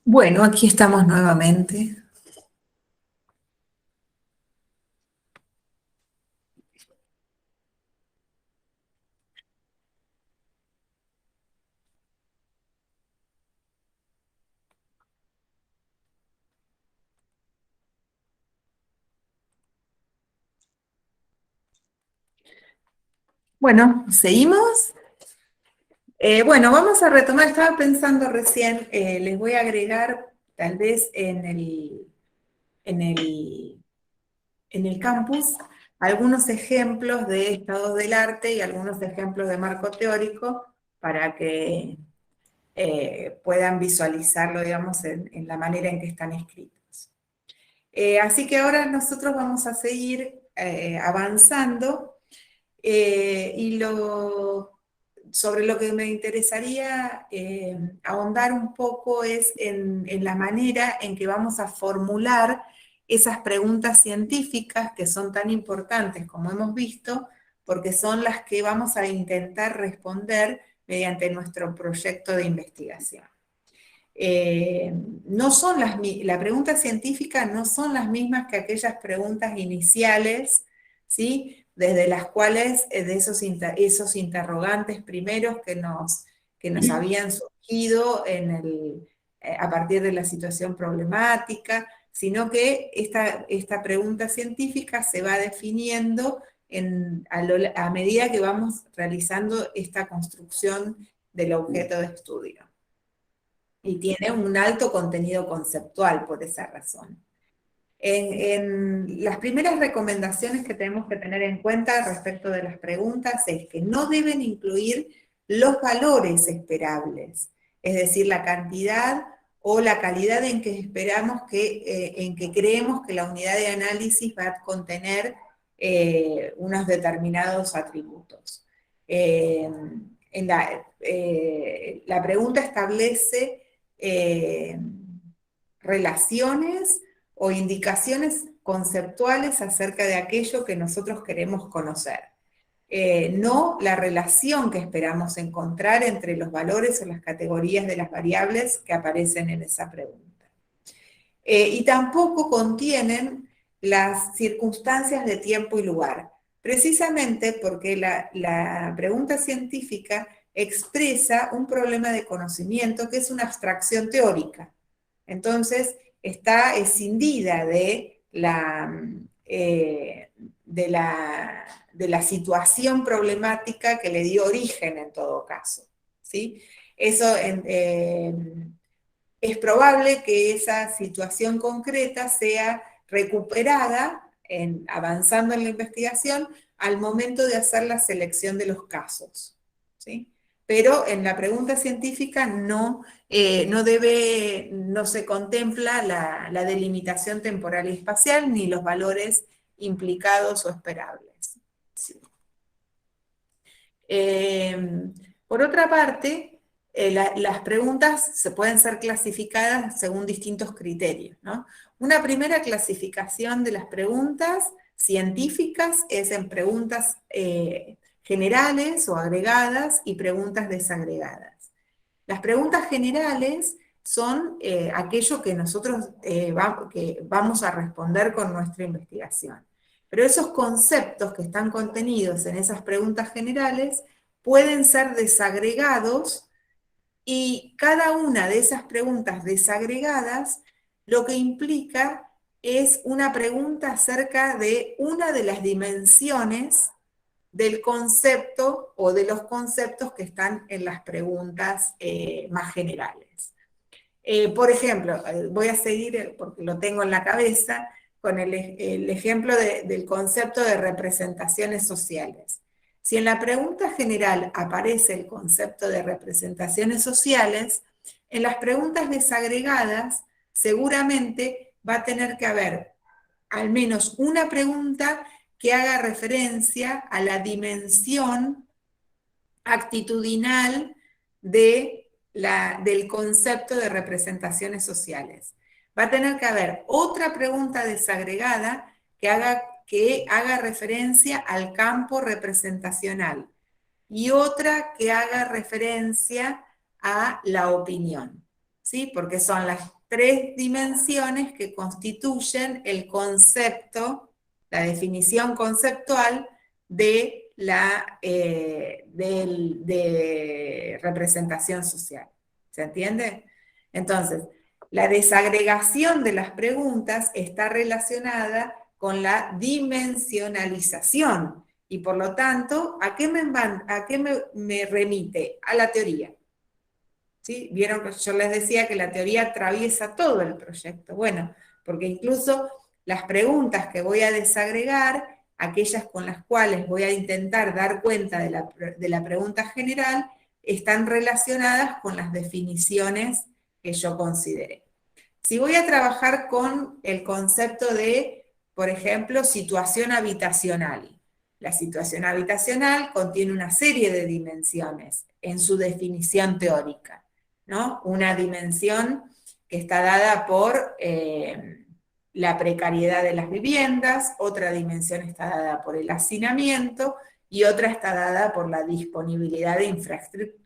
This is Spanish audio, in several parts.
Bueno, aquí estamos nuevamente. Bueno, ¿seguimos? Bueno, vamos a retomar. Estaba pensando recién, les voy a agregar tal vez en el, en el campus algunos ejemplos de estados del arte y algunos ejemplos de marco teórico para que puedan visualizarlo, digamos, en la manera en que están escritos. Así que ahora nosotros vamos a seguir avanzando. Y sobre lo que me interesaría ahondar un poco es en la manera en que vamos a formular esas preguntas científicas que son tan importantes, como hemos visto, porque son las que vamos a intentar responder mediante nuestro proyecto de investigación. No son la pregunta científica no son las mismas que aquellas preguntas iniciales, ¿sí? Desde las cuales, de esos interrogantes primeros que nos habían surgido a partir de la situación problemática, sino que esta pregunta científica se va definiendo a medida que vamos realizando esta construcción del objeto de estudio. Y tiene un alto contenido conceptual por esa razón. En las primeras recomendaciones que tenemos que tener en cuenta respecto de las preguntas es que no deben incluir los valores esperables, es decir, la cantidad o la calidad en que esperamos en que creemos que la unidad de análisis va a contener unos determinados atributos. La pregunta establece relaciones o indicaciones conceptuales acerca de aquello que nosotros queremos conocer. No la relación que esperamos encontrar entre los valores o las categorías de las variables que aparecen en esa pregunta. Y tampoco contienen las circunstancias de tiempo y lugar, precisamente porque la pregunta científica expresa un problema de conocimiento que es una abstracción teórica. Entonces, está escindida de la situación problemática que le dio origen en todo caso, ¿sí? Eso es probable que esa situación concreta sea recuperada avanzando en la investigación al momento de hacer la selección de los casos, ¿sí? Pero en la pregunta científica no se contempla la delimitación temporal y espacial ni los valores implicados o esperables. Sí. Por otra parte, las preguntas se pueden ser clasificadas según distintos criterios, ¿no? Una primera clasificación de las preguntas científicas es en preguntas generales o agregadas y preguntas desagregadas. Las preguntas generales son aquello que nosotros que vamos a responder con nuestra investigación. Pero esos conceptos que están contenidos en esas preguntas generales pueden ser desagregados y cada una de esas preguntas desagregadas lo que implica es una pregunta acerca de una de las dimensiones del concepto o de los conceptos que están en las preguntas más generales. Por ejemplo, voy a seguir, porque lo tengo en la cabeza, con el ejemplo del concepto de representaciones sociales. Si en la pregunta general aparece el concepto de representaciones sociales, en las preguntas desagregadas seguramente va a tener que haber al menos una pregunta que haga referencia a la dimensión actitudinal del concepto de representaciones sociales. Va a tener que haber otra pregunta desagregada que haga referencia al campo representacional y otra que haga referencia a la opinión. ¿sí? Porque son las 3 dimensiones que constituyen el concepto, la definición conceptual de de representación social. ¿Se entiende? Entonces, la desagregación de las preguntas está relacionada con la dimensionalización y por lo tanto, ¿a qué me remite? A la teoría. ¿Sí? Vieron que yo les decía que la teoría atraviesa todo el proyecto. Bueno, porque incluso las preguntas que voy a desagregar, aquellas con las cuales voy a intentar dar cuenta de la pregunta general, están relacionadas con las definiciones que yo consideré. Si voy a trabajar con el concepto de, por ejemplo, situación habitacional. La situación habitacional contiene una serie de dimensiones en su definición teórica, ¿no? Una dimensión que está dada por la precariedad de las viviendas, otra dimensión está dada por el hacinamiento y otra está dada por la disponibilidad de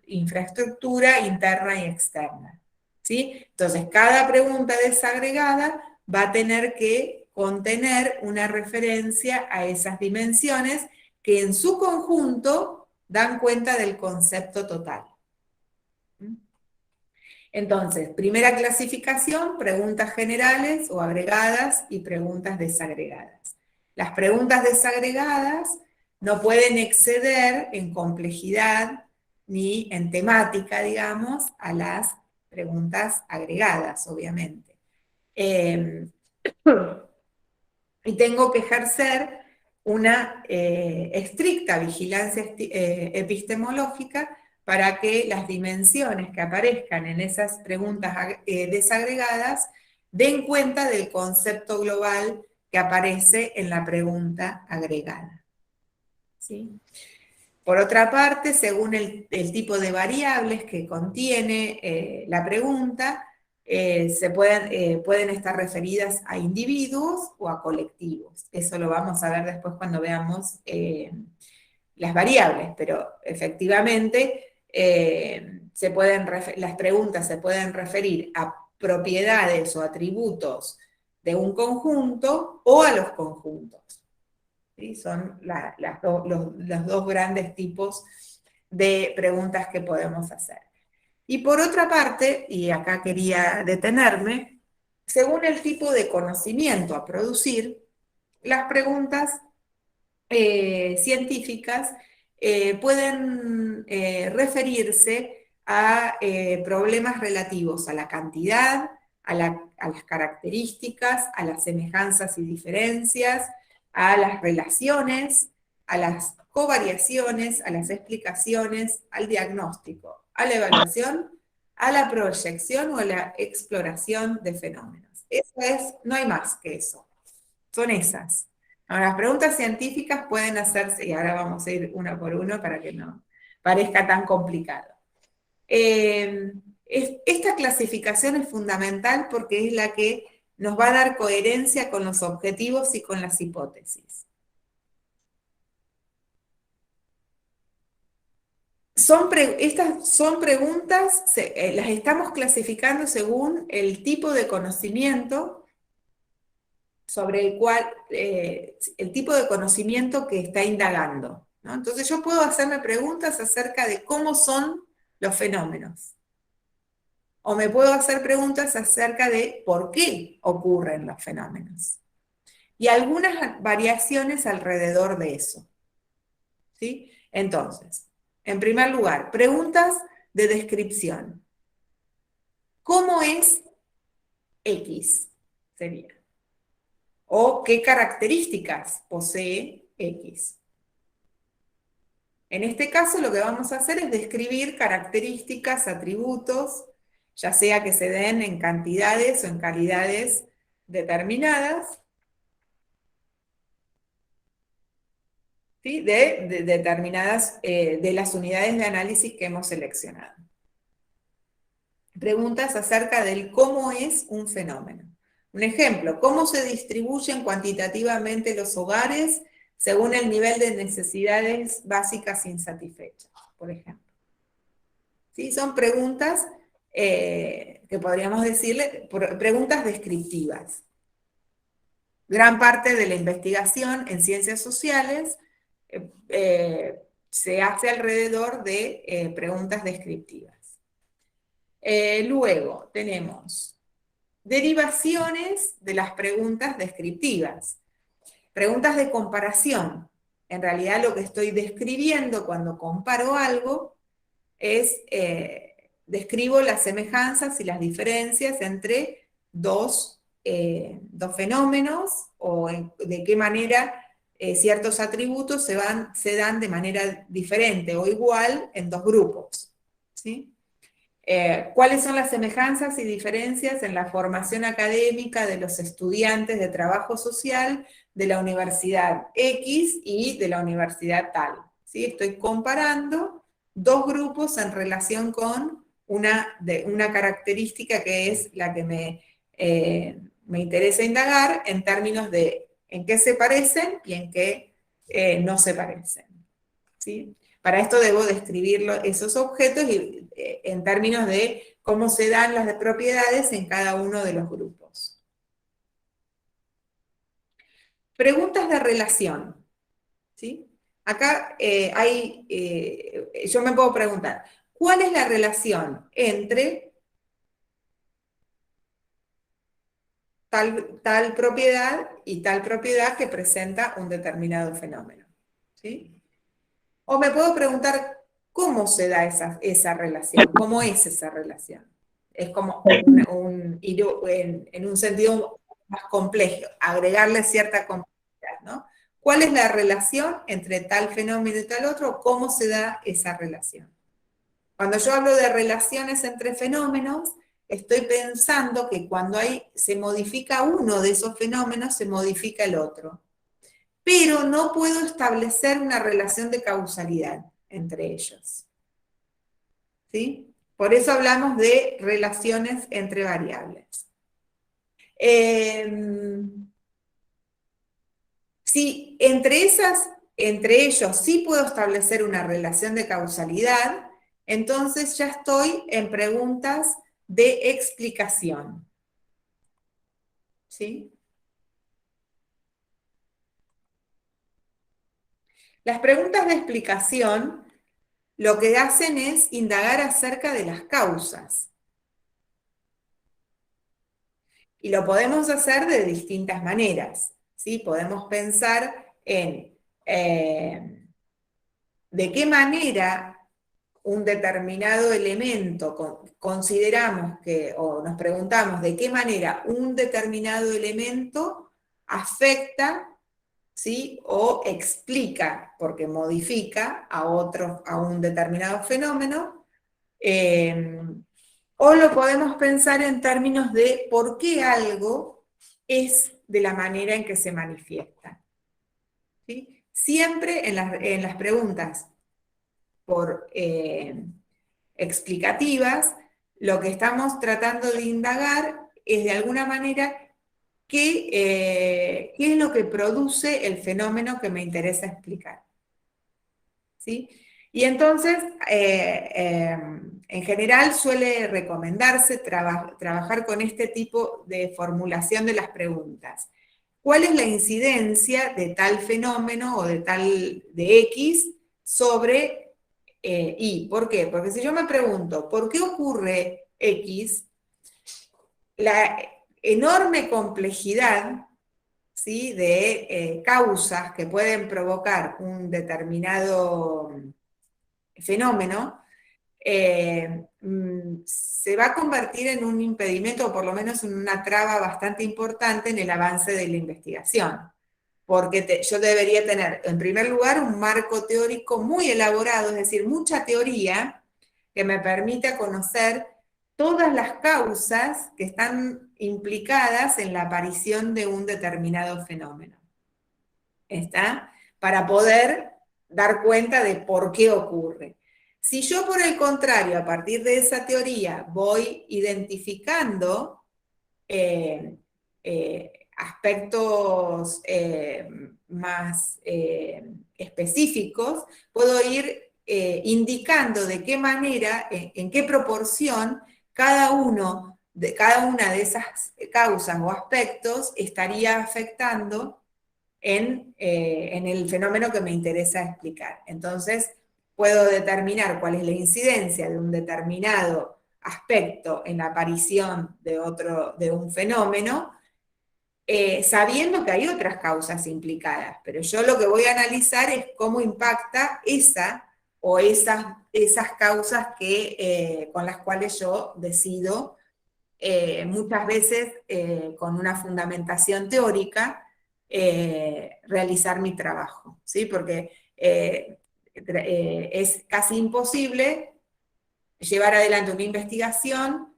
infraestructura interna y externa. ¿Sí? Entonces, cada pregunta desagregada va a tener que contener una referencia a esas dimensiones que en su conjunto dan cuenta del concepto total. Entonces, primera clasificación, preguntas generales o agregadas y preguntas desagregadas. Las preguntas desagregadas no pueden exceder en complejidad ni en temática, digamos, a las preguntas agregadas, obviamente. Y tengo que ejercer una estricta vigilancia epistemológica para que las dimensiones que aparezcan en esas preguntas desagregadas den cuenta del concepto global que aparece en la pregunta agregada. ¿Sí? Por otra parte, según el tipo de variables que contiene la pregunta, pueden estar referidas a individuos o a colectivos. Eso lo vamos a ver después cuando veamos las variables, pero efectivamente las preguntas se pueden referir a propiedades o atributos de un conjunto o a los conjuntos. ¿Sí? Son los dos grandes tipos de preguntas que podemos hacer. Y por otra parte, y acá quería detenerme, según el tipo de conocimiento a producir, las preguntas científicas pueden referirse a problemas relativos a la cantidad, a las características, a las semejanzas y diferencias, a las relaciones, a las covariaciones, a las explicaciones, al diagnóstico, a la evaluación, a la proyección o a la exploración de fenómenos. Eso es, no hay más que eso. Son esas. Ahora, las preguntas científicas pueden hacerse, y ahora vamos a ir uno por uno para que no parezca tan complicado. Esta clasificación es fundamental porque es la que nos va a dar coherencia con los objetivos y con las hipótesis. Estas son preguntas, las estamos clasificando según el tipo de conocimiento sobre el cual, el tipo de conocimiento que está indagando, ¿no? Entonces yo puedo hacerme preguntas acerca de cómo son los fenómenos. O me puedo hacer preguntas acerca de por qué ocurren los fenómenos. Y algunas variaciones alrededor de eso. ¿Sí? Entonces, en primer lugar, preguntas de descripción. ¿Cómo es X? Sería. ¿O qué características posee X? En este caso lo que vamos a hacer es describir características, atributos, ya sea que se den en cantidades o en calidades determinadas, ¿sí? de determinadas, de las unidades de análisis que hemos seleccionado. Preguntas acerca del cómo es un fenómeno. Un ejemplo, ¿cómo se distribuyen cuantitativamente los hogares según el nivel de necesidades básicas insatisfechas, por ejemplo? ¿Sí? Son preguntas que podríamos decirle preguntas descriptivas. Gran parte de la investigación en ciencias sociales se hace alrededor de preguntas descriptivas. Luego tenemos derivaciones de las preguntas descriptivas. Preguntas de comparación. En realidad lo que estoy describiendo cuando comparo algo es, describo las semejanzas y las diferencias entre dos fenómenos o de qué manera ciertos atributos se dan de manera diferente o igual en dos grupos. ¿Sí? ¿Cuáles son las semejanzas y diferencias en la formación académica de los estudiantes de trabajo social de la universidad X y de la universidad tal? ¿Sí? Estoy comparando dos grupos en relación con una característica que es la que me interesa indagar en términos de en qué se parecen y en qué no se parecen. ¿Sí? Para esto debo describir esos objetos en términos de cómo se dan las propiedades en cada uno de los grupos. Preguntas de relación. ¿Sí? Acá yo me puedo preguntar, ¿cuál es la relación entre tal propiedad y tal propiedad que presenta un determinado fenómeno? ¿Sí? O me puedo preguntar cómo se da esa relación, cómo es esa relación. Es como ir en un sentido más complejo, agregarle cierta complejidad, ¿no? ¿Cuál es la relación entre tal fenómeno y tal otro? ¿Cómo se da esa relación? Cuando yo hablo de relaciones entre fenómenos, estoy pensando que cuando se modifica uno de esos fenómenos, se modifica el otro. Pero no puedo establecer una relación de causalidad entre ellos. ¿Sí? Por eso hablamos de relaciones entre variables. Si entre ellos sí puedo establecer una relación de causalidad, entonces ya estoy en preguntas de explicación. ¿Sí? Las preguntas de explicación lo que hacen es indagar acerca de las causas. Y lo podemos hacer de distintas maneras. ¿Sí? Podemos pensar en de qué manera un determinado elemento, consideramos que, o nos preguntamos de qué manera un determinado elemento afecta, ¿sí? O explica, porque modifica a un determinado fenómeno, o lo podemos pensar en términos de por qué algo es de la manera en que se manifiesta. ¿Sí? Siempre en las preguntas explicativas, lo que estamos tratando de indagar es de alguna manera qué es lo que produce el fenómeno que me interesa explicar. ¿Sí? Y entonces, en general suele recomendarse trabajar con este tipo de formulación de las preguntas. ¿Cuál es la incidencia de tal fenómeno o de X sobre Y? ¿Por qué? Porque si yo me pregunto, ¿por qué ocurre X? La enorme complejidad, ¿sí? de causas que pueden provocar un determinado fenómeno, se va a convertir en un impedimento, o por lo menos en una traba bastante importante en el avance de la investigación. Porque yo debería tener, en primer lugar, un marco teórico muy elaborado, es decir, mucha teoría que me permita conocer todas las causas que están implicadas en la aparición de un determinado fenómeno. ¿Está? Para poder dar cuenta de por qué ocurre. Si yo, por el contrario, a partir de esa teoría voy identificando aspectos más específicos, puedo ir indicando de qué manera, en qué proporción, cada una de esas causas o aspectos estaría afectando en el fenómeno que me interesa explicar. Entonces, puedo determinar cuál es la incidencia de un determinado aspecto en la aparición de un fenómeno, sabiendo que hay otras causas implicadas, pero yo lo que voy a analizar es cómo impacta esas causas con las cuales yo decido, muchas veces con una fundamentación teórica, realizar mi trabajo, ¿sí? Porque es casi imposible llevar adelante una investigación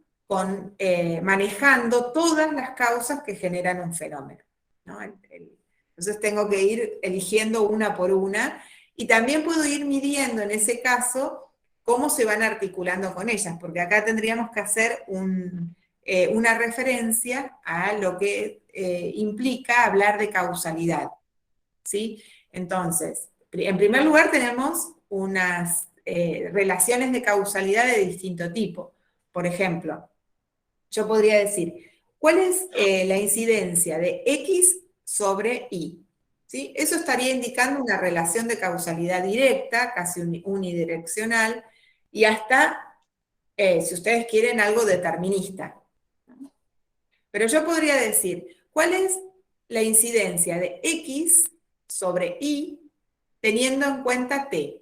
manejando todas las causas que generan un fenómeno, ¿no? Entonces tengo que ir eligiendo una por una, y también puedo ir midiendo en ese caso cómo se van articulando con ellas, porque acá tendríamos que hacer una referencia a lo que implica hablar de causalidad, ¿sí? Entonces, en primer lugar tenemos unas relaciones de causalidad de distinto tipo. Por ejemplo, yo podría decir, ¿cuál es la incidencia de X sobre Y? ¿Sí? Eso estaría indicando una relación de causalidad directa, casi unidireccional, y hasta, si ustedes quieren, algo determinista. Pero yo podría decir, ¿cuál es la incidencia de X sobre Y teniendo en cuenta T?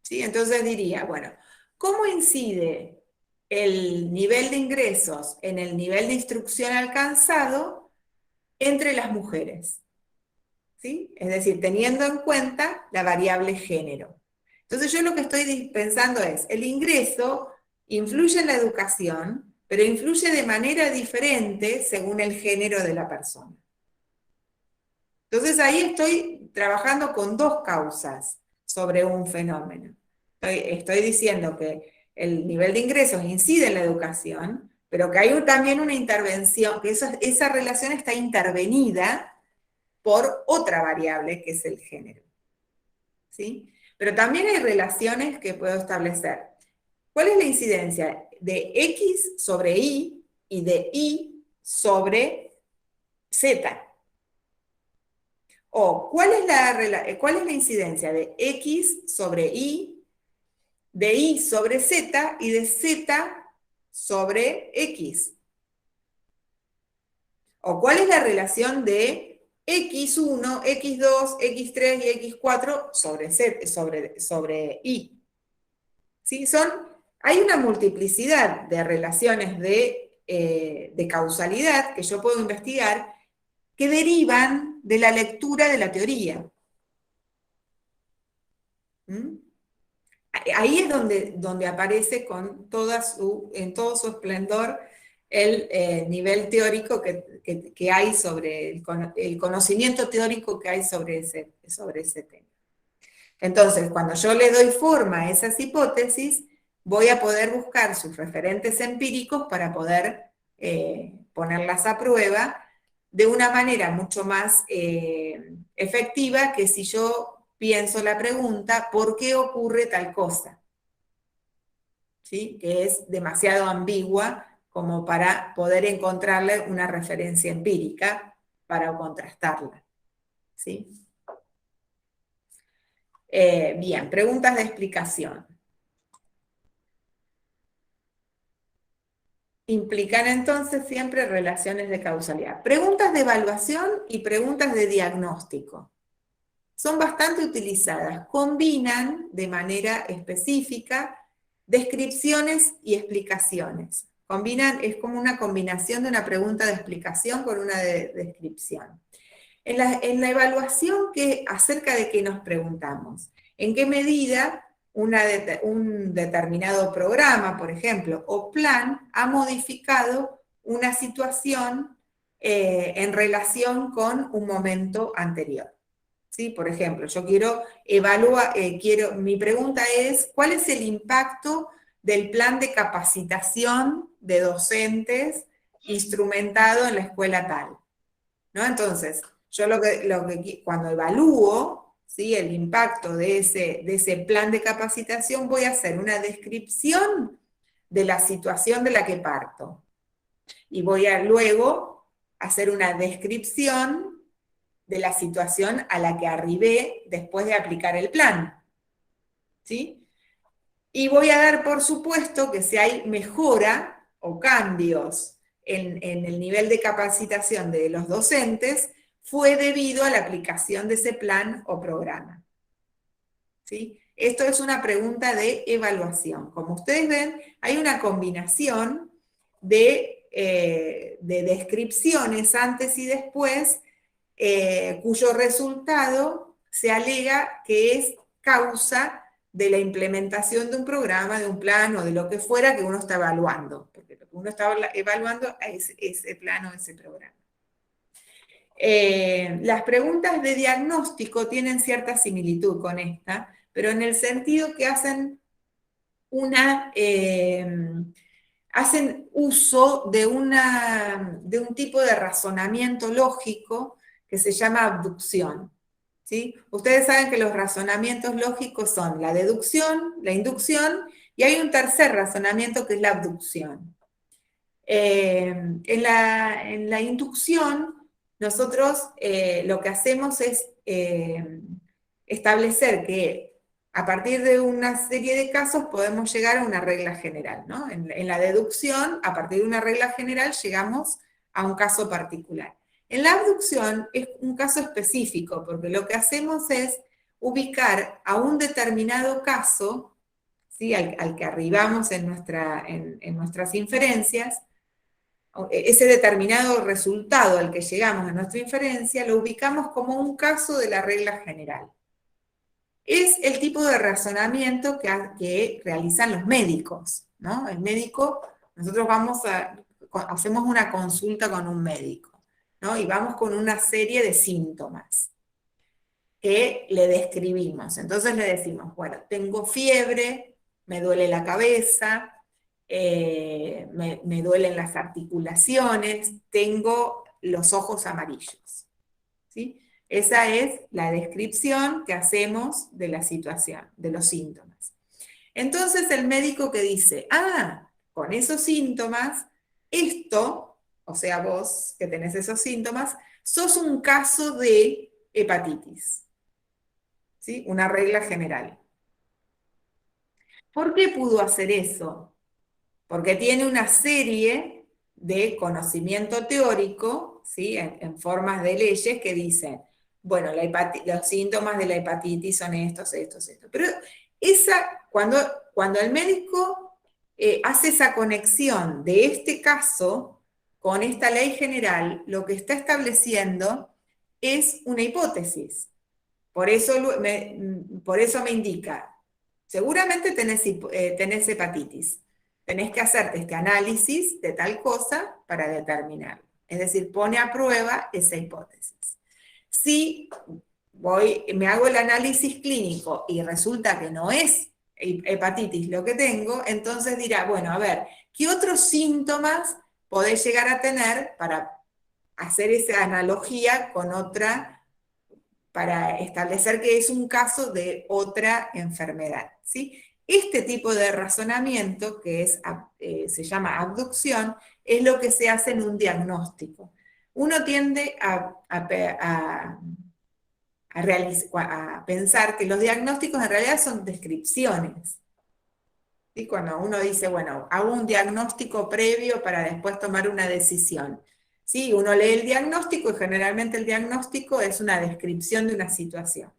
¿Sí? Entonces diría, bueno, ¿cómo incide el nivel de ingresos en el nivel de instrucción alcanzado entre las mujeres? ¿Sí? Es decir, teniendo en cuenta la variable género. Entonces yo lo que estoy pensando es, el ingreso influye en la educación, pero influye de manera diferente según el género de la persona. Entonces ahí estoy trabajando con dos causas sobre un fenómeno. Estoy diciendo que el nivel de ingresos incide en la educación, pero que hay también una intervención, que esa relación está intervenida por otra variable, que es el género. ¿Sí? Pero también hay relaciones que puedo establecer. ¿Cuál es la incidencia de X sobre Y y de Y sobre Z? O, ¿cuál es la incidencia de X sobre Y, de Y sobre Z y de Z sobre X? ¿O cuál es la relación de X1, X2, X3 y X4 sobre Y? ¿Sí? Hay una multiplicidad de relaciones de causalidad que yo puedo investigar que derivan de la lectura de la teoría. ¿Mm? Ahí es donde aparece en todo su esplendor el nivel teórico que hay sobre el conocimiento teórico que hay sobre ese tema. Entonces, cuando yo le doy forma a esas hipótesis, voy a poder buscar sus referentes empíricos para poder ponerlas a prueba de una manera mucho más efectiva que si yo pienso la pregunta, ¿por qué ocurre tal cosa? ¿Sí? Que es demasiado ambigua como para poder encontrarle una referencia empírica para contrastarla. ¿Sí? Bien, preguntas de explicación. Implican entonces siempre relaciones de causalidad. Preguntas de evaluación y preguntas de diagnóstico. Son bastante utilizadas. Combinan de manera específica descripciones y explicaciones. Es como una combinación de una pregunta de explicación con una de descripción. En la evaluación, acerca de qué nos preguntamos, ¿en qué medida un determinado programa, por ejemplo, o plan, ha modificado una situación en relación con un momento anterior? ¿Sí? Por ejemplo, yo quiero evaluar, mi pregunta es, ¿cuál es el impacto del plan de capacitación de docentes instrumentado en la escuela tal? ¿No? Entonces, yo cuando evalúo, ¿sí?, el impacto de ese plan de capacitación, voy a hacer una descripción de la situación de la que parto. Y voy a luego hacer una descripción de la situación a la que arribé después de aplicar el plan. ¿Sí? Y voy a dar por supuesto que si hay mejora o cambios en el nivel de capacitación de los docentes, fue debido a la aplicación de ese plan o programa. ¿Sí? Esto es una pregunta de evaluación. Como ustedes ven, hay una combinación de descripciones antes y después, cuyo resultado se alega que es causa de la implementación de un programa, de un plan o de lo que fuera que uno está evaluando, porque lo que uno está evaluando es ese plan o ese programa. Las preguntas de diagnóstico tienen cierta similitud con esta, pero en el sentido que hacen uso de un tipo de razonamiento lógico que se llama abducción. ¿Sí? Ustedes saben que los razonamientos lógicos son la deducción, la inducción, y hay un tercer razonamiento que es la abducción. En la inducción, nosotros lo que hacemos es establecer que a partir de una serie de casos podemos llegar a una regla general, ¿no? En la deducción, a partir de una regla general, llegamos a un caso particular. En la abducción es un caso específico, porque lo que hacemos es ubicar a un determinado caso, ¿sí? al que arribamos en nuestras inferencias, ese determinado resultado al que llegamos en nuestra inferencia, lo ubicamos como un caso de la regla general. Es el tipo de razonamiento que realizan los médicos, ¿no? El médico, nosotros hacemos una consulta con un médico, ¿no? Y vamos con una serie de síntomas que le describimos. Entonces le decimos, bueno, tengo fiebre, me duele la cabeza, me duelen las articulaciones, tengo los ojos amarillos. ¿Sí? Esa es la descripción que hacemos de la situación, de los síntomas. Entonces el médico que dice, con esos síntomas, esto, o sea, vos que tenés esos síntomas, sos un caso de hepatitis. ¿Sí? Una regla general. ¿Por qué pudo hacer eso? Porque tiene una serie de conocimiento teórico, ¿sí? en formas de leyes que dicen, bueno, los síntomas de la hepatitis son estos. Pero cuando el médico hace esa conexión de este caso con esta ley general, lo que está estableciendo es una hipótesis. Por eso me indica, seguramente tenés hepatitis. Tenés que hacerte este análisis de tal cosa para determinarlo. Es decir, pone a prueba esa hipótesis. Si me hago el análisis clínico y resulta que no es hepatitis lo que tengo, entonces dirá, bueno, a ver, ¿qué otros síntomas podés llegar a tener para hacer esa analogía con otra, para establecer que es un caso de otra enfermedad? ¿Sí? Este tipo de razonamiento, que se llama abducción, es lo que se hace en un diagnóstico. Uno tiende a pensar que los diagnósticos en realidad son descripciones. ¿Sí? Cuando uno dice, bueno, hago un diagnóstico previo para después tomar una decisión. ¿Sí? Uno lee el diagnóstico y generalmente el diagnóstico es una descripción de una situación.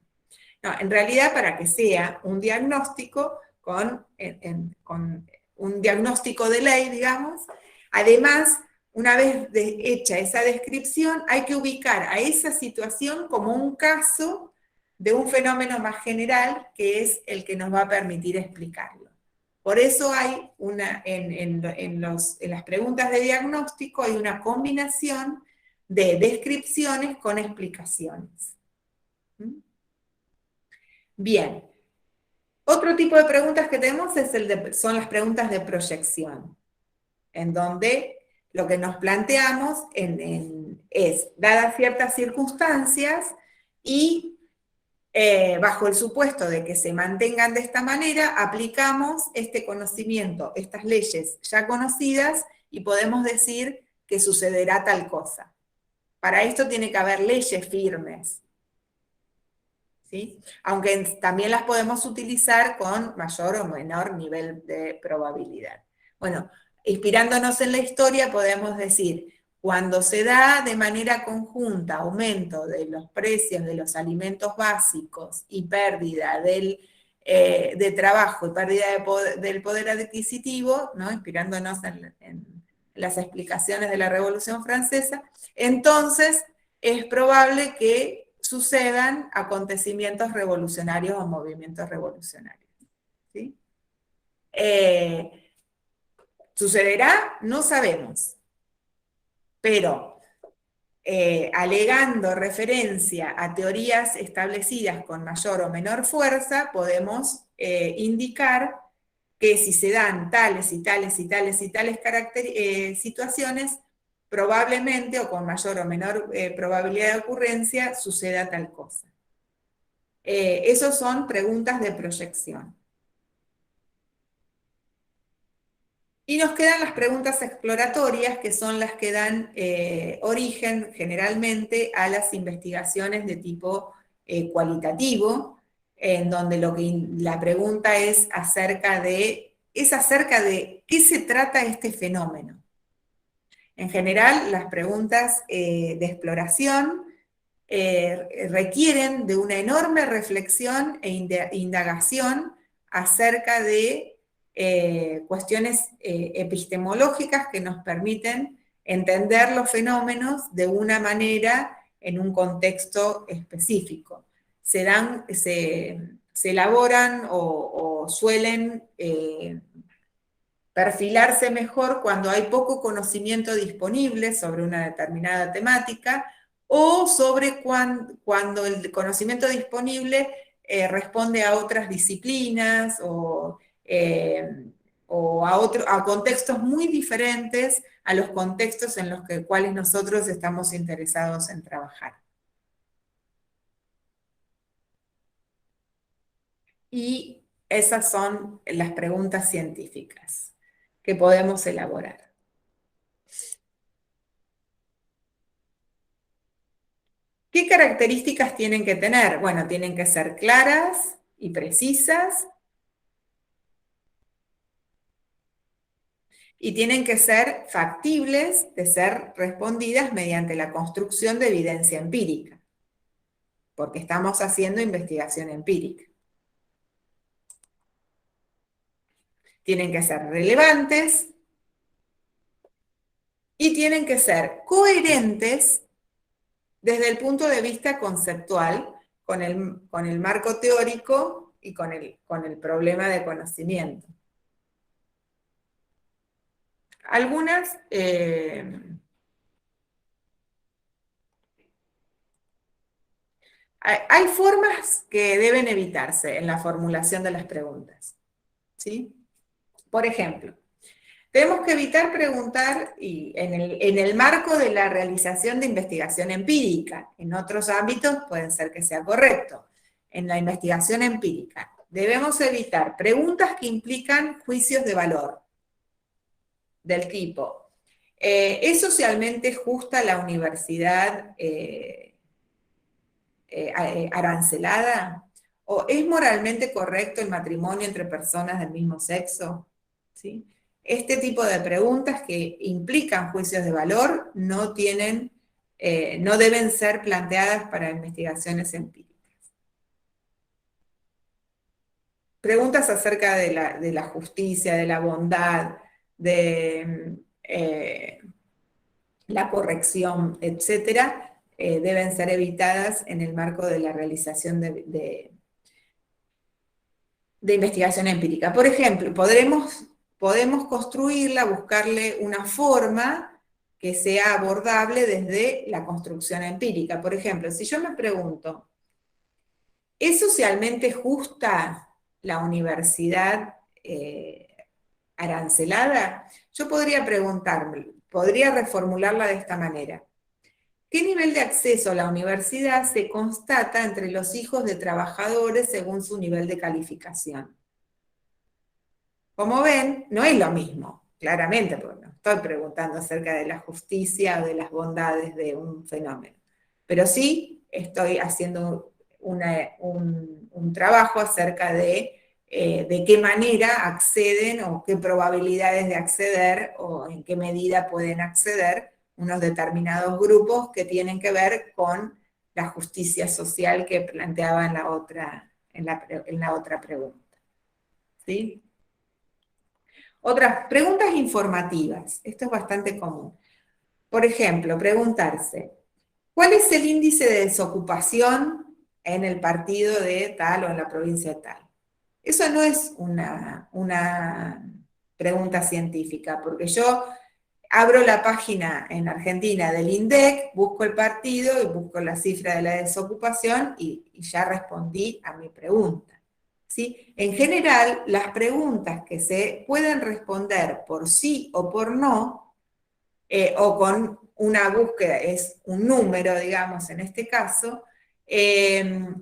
No, en realidad, para que sea un diagnóstico con un diagnóstico de ley, digamos, además, una vez hecha esa descripción, hay que ubicar a esa situación como un caso de un fenómeno más general, que es el que nos va a permitir explicarlo. Por eso hay en las preguntas de diagnóstico hay una combinación de descripciones con explicaciones. Bien. Otro tipo de preguntas que tenemos son las preguntas de proyección, en donde lo que nos planteamos es, dadas ciertas circunstancias y Bajo el supuesto de que se mantengan de esta manera, aplicamos este conocimiento, estas leyes ya conocidas, y podemos decir que sucederá tal cosa. Para esto tiene que haber leyes firmes, ¿sí? Aunque también las podemos utilizar con mayor o menor nivel de probabilidad. Bueno, inspirándonos en la historia, podemos decir, cuando se da de manera conjunta aumento de los precios de los alimentos básicos y pérdida de trabajo y pérdida del poder adquisitivo, ¿no? Inspirándonos en las explicaciones de la Revolución Francesa, entonces es probable que sucedan acontecimientos revolucionarios o movimientos revolucionarios, ¿sí? ¿Sucederá? No sabemos, pero alegando referencia a teorías establecidas con mayor o menor fuerza, podemos indicar que si se dan tales y tales y tales y tales situaciones, probablemente o con mayor o menor probabilidad de ocurrencia suceda tal cosa. Esos son preguntas de proyección. Y nos quedan las preguntas exploratorias, que son las que dan origen generalmente a las investigaciones de tipo cualitativo, en donde la pregunta es acerca de qué se trata este fenómeno. En general, las preguntas de exploración requieren de una enorme reflexión e indagación acerca de cuestiones epistemológicas que nos permiten entender los fenómenos de una manera en un contexto específico. Se elaboran o suelen perfilarse mejor cuando hay poco conocimiento disponible sobre una determinada temática, o sobre cuando el conocimiento disponible responde a otras disciplinas o a contextos muy diferentes a los contextos en los cuales nosotros estamos interesados en trabajar. Y esas son las preguntas científicas que podemos elaborar. ¿Qué características tienen que tener? Bueno, tienen que ser claras y precisas, y tienen que ser factibles de ser respondidas mediante la construcción de evidencia empírica, porque estamos haciendo investigación empírica. Tienen que ser relevantes y tienen que ser coherentes desde el punto de vista conceptual con el marco teórico y con el problema de conocimiento. Algunas hay formas que deben evitarse en la formulación de las preguntas, ¿sí? Por ejemplo, tenemos que evitar preguntar en el marco de la realización de investigación empírica. En otros ámbitos puede ser que sea correcto. En la investigación empírica debemos evitar preguntas que implican juicios de valor del tipo: ¿es socialmente justa la universidad arancelada? ¿O es moralmente correcto el matrimonio entre personas del mismo sexo? ¿Sí? Este tipo de preguntas que implican juicios de valor no deben ser planteadas para investigaciones empíricas. Preguntas acerca de la justicia, de la bondad, de la corrección, etcétera, deben ser evitadas en el marco de la realización de investigación empírica. Por ejemplo, podemos construirla, buscarle una forma que sea abordable desde la construcción empírica. Por ejemplo, si yo me pregunto, ¿es socialmente justa la universidad arancelada? Yo podría preguntarme, podría reformularla de esta manera: ¿Qué nivel de acceso a la universidad se constata entre los hijos de trabajadores según su nivel de calificación? Como ven, no es lo mismo, claramente, porque no estoy preguntando acerca de la justicia o de las bondades de un fenómeno, pero sí estoy haciendo un trabajo acerca de qué manera acceden o qué probabilidades de acceder o en qué medida pueden acceder unos determinados grupos que tienen que ver con la justicia social que planteaba en la otra pregunta. ¿Sí? Otras preguntas informativas. Esto es bastante común. Por ejemplo, preguntarse, ¿cuál es el índice de desocupación en el partido de tal o en la provincia de tal? Eso no es una pregunta científica, porque yo abro la página en Argentina del INDEC, busco el partido y busco la cifra de la desocupación y ya respondí a mi pregunta. ¿Sí? En general, las preguntas que se pueden responder por sí o por no, o con una búsqueda, es un número, digamos, en este caso,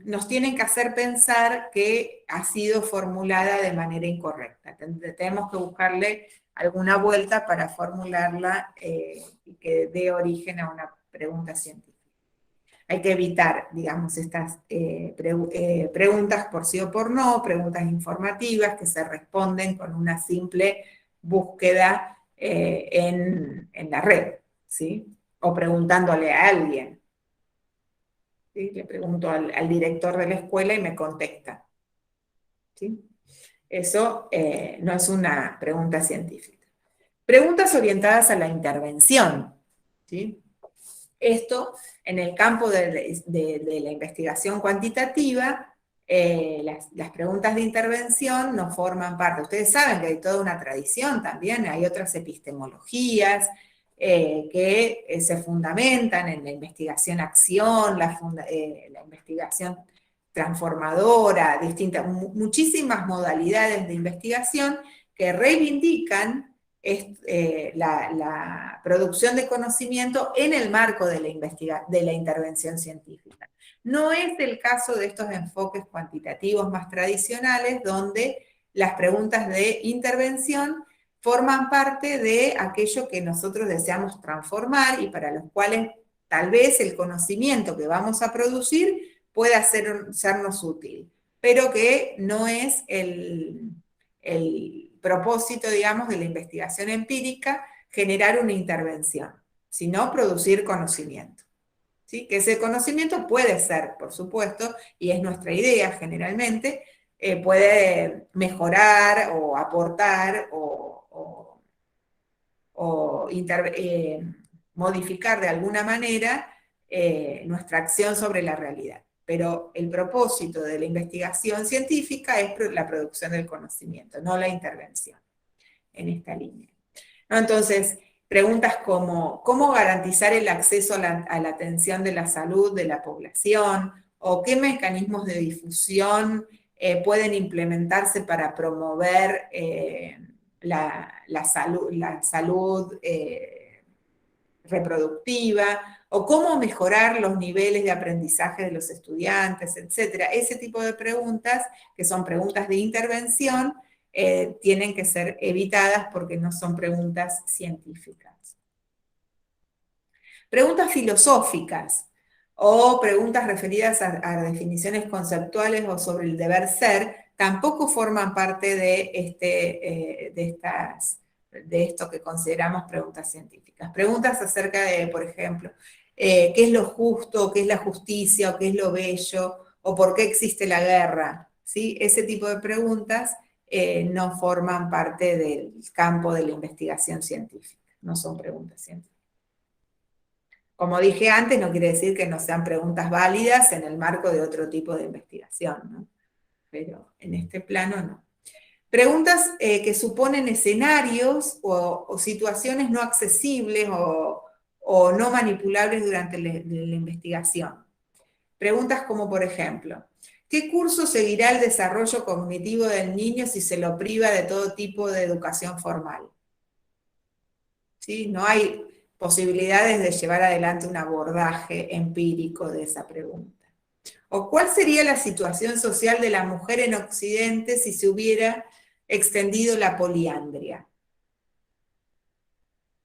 nos tienen que hacer pensar que ha sido formulada de manera incorrecta. Tenemos que buscarle alguna vuelta para formularla y que dé origen a una pregunta científica. Hay que evitar, digamos, estas preguntas por sí o por no, preguntas informativas que se responden con una simple búsqueda en la red, ¿sí? O preguntándole a alguien. ¿Sí? Le pregunto al director de la escuela y me contesta. ¿Sí? Eso no es una pregunta científica. Preguntas orientadas a la intervención. ¿Sí? Esto, en el campo de la investigación cuantitativa, las preguntas de intervención no forman parte. Ustedes saben que hay toda una tradición también, hay otras epistemologías que se fundamentan en la investigación-acción, la investigación transformadora, muchísimas modalidades de investigación que reivindican la producción de conocimiento en el marco de la intervención científica. No es el caso de estos enfoques cuantitativos más tradicionales, donde las preguntas de intervención forman parte de aquello que nosotros deseamos transformar y para los cuales tal vez el conocimiento que vamos a producir pueda sernos útil, pero que no es el propósito, digamos, de la investigación empírica, generar una intervención, sino producir conocimiento. ¿Sí? Que ese conocimiento puede ser, por supuesto, y es nuestra idea generalmente, puede mejorar o aportar o modificar de alguna manera nuestra acción sobre la realidad. Pero el propósito de la investigación científica es la producción del conocimiento, no la intervención en esta línea. ¿No? Entonces, preguntas como, ¿cómo garantizar el acceso a la atención de la salud de la población? ¿O qué mecanismos de difusión pueden implementarse para promover la salud reproductiva? ¿O cómo mejorar los niveles de aprendizaje de los estudiantes, etcétera? Ese tipo de preguntas, que son preguntas de intervención, tienen que ser evitadas porque no son preguntas científicas. Preguntas filosóficas o preguntas referidas a definiciones conceptuales o sobre el deber ser tampoco forman parte de esto que consideramos preguntas científicas. Preguntas acerca de, por ejemplo, qué es lo justo, qué es la justicia, o qué es lo bello, o por qué existe la guerra. ¿Sí? Ese tipo de preguntas no forman parte del campo de la investigación científica, no son preguntas científicas. Como dije antes, no quiere decir que no sean preguntas válidas en el marco de otro tipo de investigación, ¿no? Pero en este plano no. Preguntas que suponen escenarios o situaciones no accesibles o no manipulables durante la investigación. Preguntas como, por ejemplo, ¿qué curso seguirá el desarrollo cognitivo del niño si se lo priva de todo tipo de educación formal? ¿Sí? No hay posibilidades de llevar adelante un abordaje empírico de esa pregunta. ¿O cuál sería la situación social de la mujer en Occidente si se hubiera extendido la poliandria?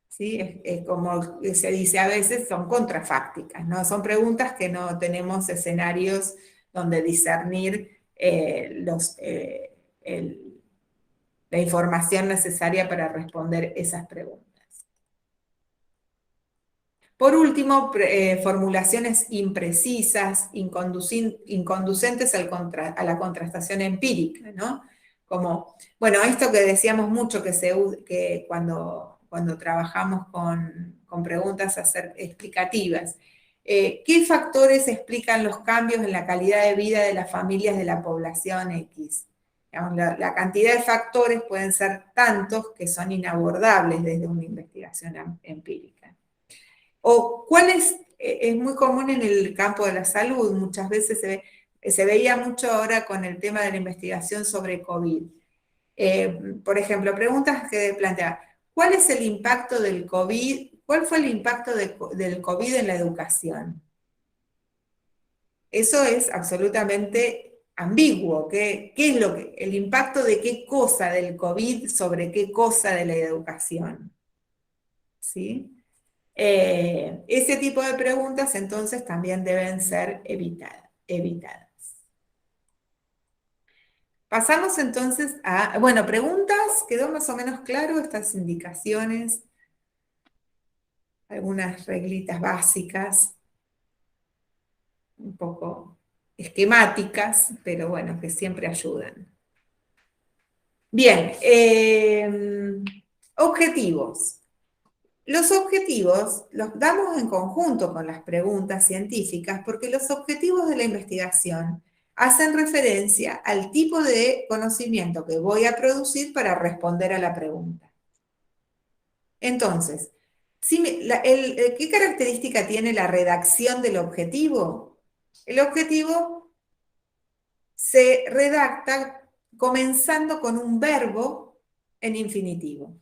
¿Sí? Es como se dice a veces, son contrafácticas, ¿no? Son preguntas que no tenemos escenarios donde discernir la información necesaria para responder esas preguntas. Por último, formulaciones imprecisas, inconducentes a la contrastación empírica, ¿no? Como, bueno, esto que decíamos mucho que cuando trabajamos con preguntas explicativas, ¿qué factores explican los cambios en la calidad de vida de las familias de la población X? Digamos, la cantidad de factores pueden ser tantos que son inabordables desde una investigación empírica. O cuál es muy común en el campo de la salud, muchas veces se veía mucho ahora con el tema de la investigación sobre COVID. Por ejemplo, preguntas que plantea, ¿cuál es el impacto del COVID? ¿Cuál fue el impacto del COVID en la educación? Eso es absolutamente ambiguo. ¿Qué es el impacto de qué cosa del COVID sobre qué cosa de la educación? ¿Sí? Ese tipo de preguntas entonces también deben ser evitadas. Pasamos entonces a, bueno, preguntas, quedó más o menos claro estas indicaciones, algunas reglitas básicas, un poco esquemáticas, pero bueno, que siempre ayudan. Bien, objetivos. Los objetivos los damos en conjunto con las preguntas científicas porque los objetivos de la investigación hacen referencia al tipo de conocimiento que voy a producir para responder a la pregunta. Entonces, ¿qué característica tiene la redacción del objetivo? El objetivo se redacta comenzando con un verbo en infinitivo.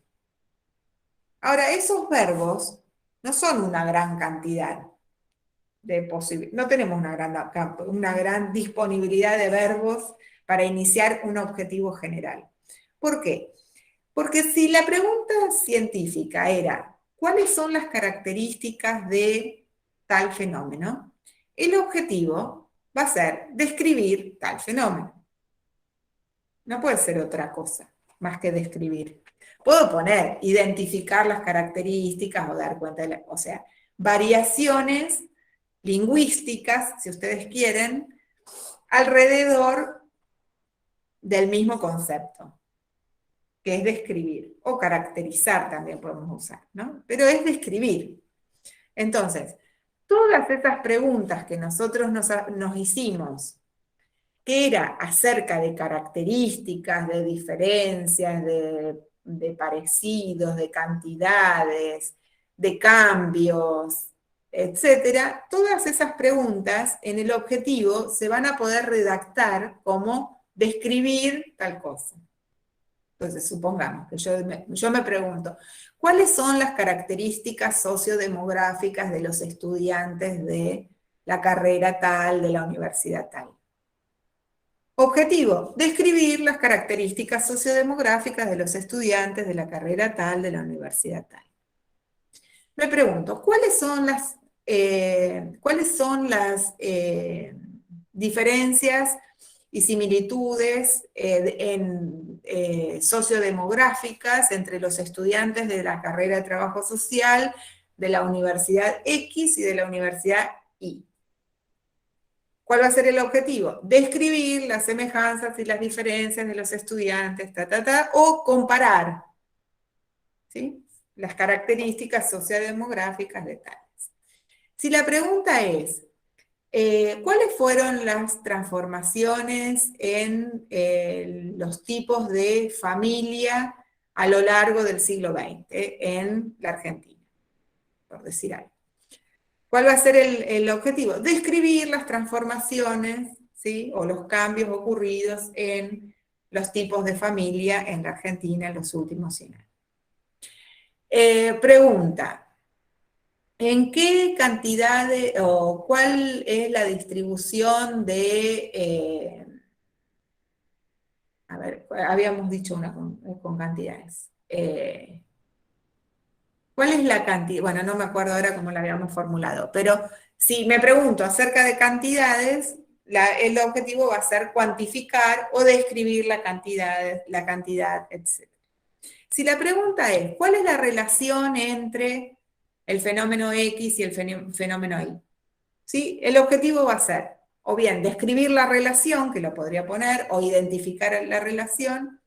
Ahora, esos verbos no son una gran cantidad de posibilidades, no tenemos una gran disponibilidad de verbos para iniciar un objetivo general. ¿Por qué? Porque si la pregunta científica era, ¿cuáles son las características de tal fenómeno? El objetivo va a ser describir tal fenómeno. No puede ser otra cosa más que describir. Puedo poner, identificar las características o dar cuenta o sea, variaciones lingüísticas, si ustedes quieren, alrededor del mismo concepto, que es describir, o caracterizar también podemos usar, ¿no? Pero es describir. Entonces, todas esas preguntas que nosotros nos hicimos, que era acerca de características, de diferencias, de parecidos, de cantidades, de cambios, etcétera, todas esas preguntas en el objetivo se van a poder redactar como describir tal cosa. Entonces, supongamos que yo me pregunto, ¿cuáles son las características sociodemográficas de los estudiantes de la carrera tal, de la universidad tal? Objetivo, describir las características sociodemográficas de los estudiantes de la carrera tal, de la universidad tal. Me pregunto, cuáles son las diferencias y similitudes sociodemográficas entre los estudiantes de la carrera de trabajo social de la universidad X y de la universidad Y? ¿Cuál va a ser el objetivo? Describir las semejanzas y las diferencias de los estudiantes, o comparar, ¿sí?, las características sociodemográficas de tales. Si la pregunta es, ¿cuáles fueron las transformaciones en los tipos de familia a lo largo del siglo XX en la Argentina? Por decir algo. ¿Cuál va a ser el objetivo? Describir las transformaciones, ¿sí?, o los cambios ocurridos en los tipos de familia en la Argentina en los últimos 100 años. Pregunta, ¿En qué cantidad o cuál es la distribución de, a ver, habíamos dicho una con cantidades. ¿Cuál es la cantidad? Bueno, no me acuerdo ahora cómo la habíamos formulado, pero si me pregunto acerca de cantidades, el objetivo va a ser cuantificar o describir la cantidad, etc. Si la pregunta es, ¿cuál es la relación entre el fenómeno X y el fenómeno Y? ¿Sí? El objetivo va a ser, o bien, describir la relación, que lo podría poner, o identificar la relación,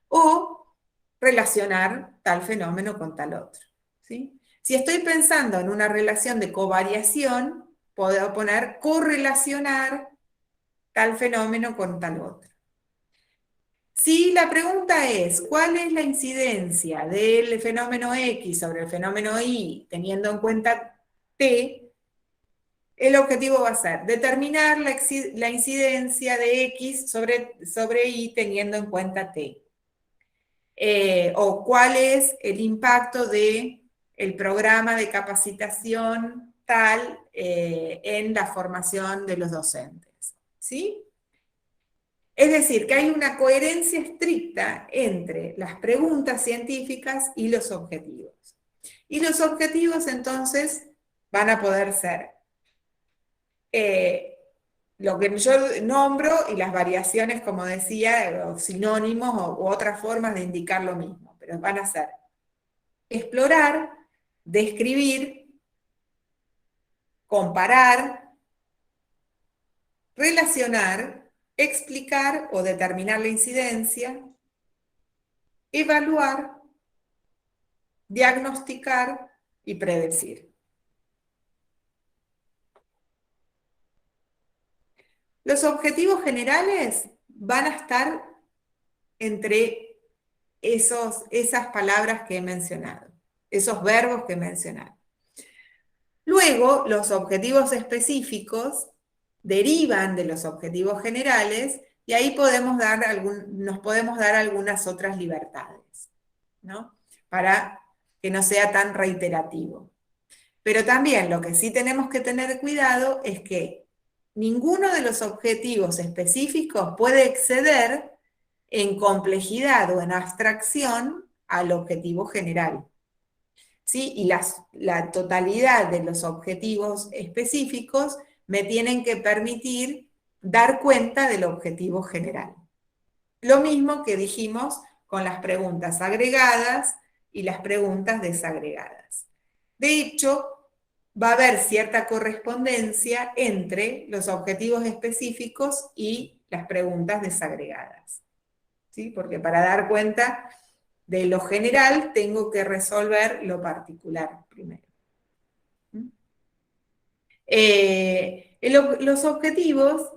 o relacionar tal fenómeno con tal otro. ¿Sí? Si estoy pensando en una relación de covariación, puedo poner correlacionar tal fenómeno con tal otro. Si la pregunta es, ¿cuál es la incidencia del fenómeno X sobre el fenómeno Y teniendo en cuenta T? El objetivo va a ser determinar la incidencia de X sobre Y teniendo en cuenta T. O cuál es el impacto del programa de capacitación tal en la formación de los docentes. ¿Sí? Es decir, que hay una coherencia estricta entre las preguntas científicas y los objetivos. Y los objetivos entonces van a poder ser lo que yo nombro y las variaciones, como decía, o sinónimos u otras formas de indicar lo mismo, pero van a ser explorar, describir, comparar, relacionar, explicar o determinar la incidencia, evaluar, diagnosticar y predecir. Los objetivos generales van a estar entre esas palabras que he mencionado, esos verbos que he mencionado. Luego, los objetivos específicos derivan de los objetivos generales y ahí nos podemos dar algunas otras libertades, ¿no? Para que no sea tan reiterativo. Pero también lo que sí tenemos que tener cuidado es que ninguno de los objetivos específicos puede exceder en complejidad o en abstracción al objetivo general. ¿Sí? Y la totalidad de los objetivos específicos me tienen que permitir dar cuenta del objetivo general. Lo mismo que dijimos con las preguntas agregadas y las preguntas desagregadas. De hecho, va a haber cierta correspondencia entre los objetivos específicos y las preguntas desagregadas. ¿Sí? Porque para dar cuenta de lo general tengo que resolver lo particular primero. Los objetivos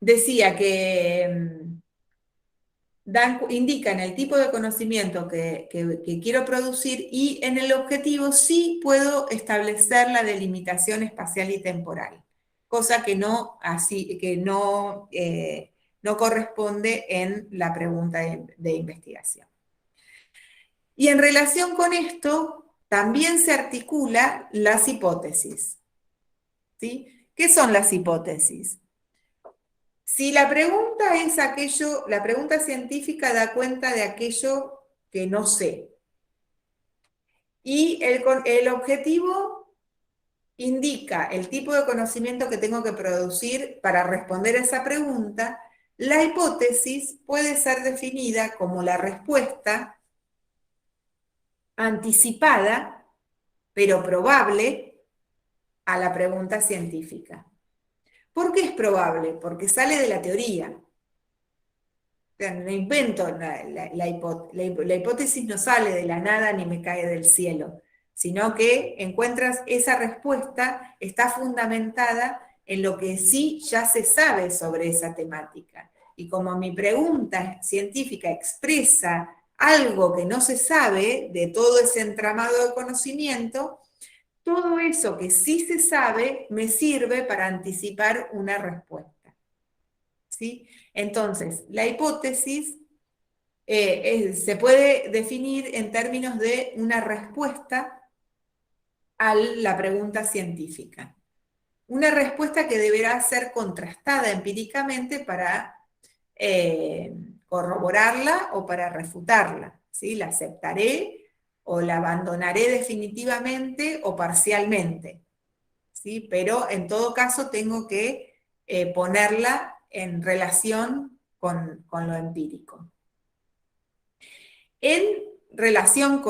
decía que indican el tipo de conocimiento que quiero producir y en el objetivo sí puedo establecer la delimitación espacial y temporal, cosa que no corresponde en la pregunta de investigación. Y en relación con esto, también se articula las hipótesis. ¿Sí? ¿Qué son las hipótesis? Si la pregunta es la pregunta científica da cuenta de aquello que no sé. Y el objetivo indica el tipo de conocimiento que tengo que producir para responder a esa pregunta. La hipótesis puede ser definida como la respuesta anticipada, pero probable, a la pregunta científica. ¿Por qué es probable? Porque sale de la teoría. O sea, no invento la hipótesis no sale de la nada ni me cae del cielo, sino que encuentras esa respuesta, está fundamentada en lo que sí ya se sabe sobre esa temática. Y como mi pregunta científica expresa algo que no se sabe de todo ese entramado de conocimiento, todo eso que sí se sabe me sirve para anticipar una respuesta. ¿sí? Entonces, la hipótesis se puede definir en términos de una respuesta a la pregunta científica. Una respuesta que deberá ser contrastada empíricamente para corroborarla o para refutarla, ¿sí? La aceptaré o la abandonaré definitivamente o parcialmente, ¿sí? Pero en todo caso tengo que ponerla en relación con lo empírico. En relación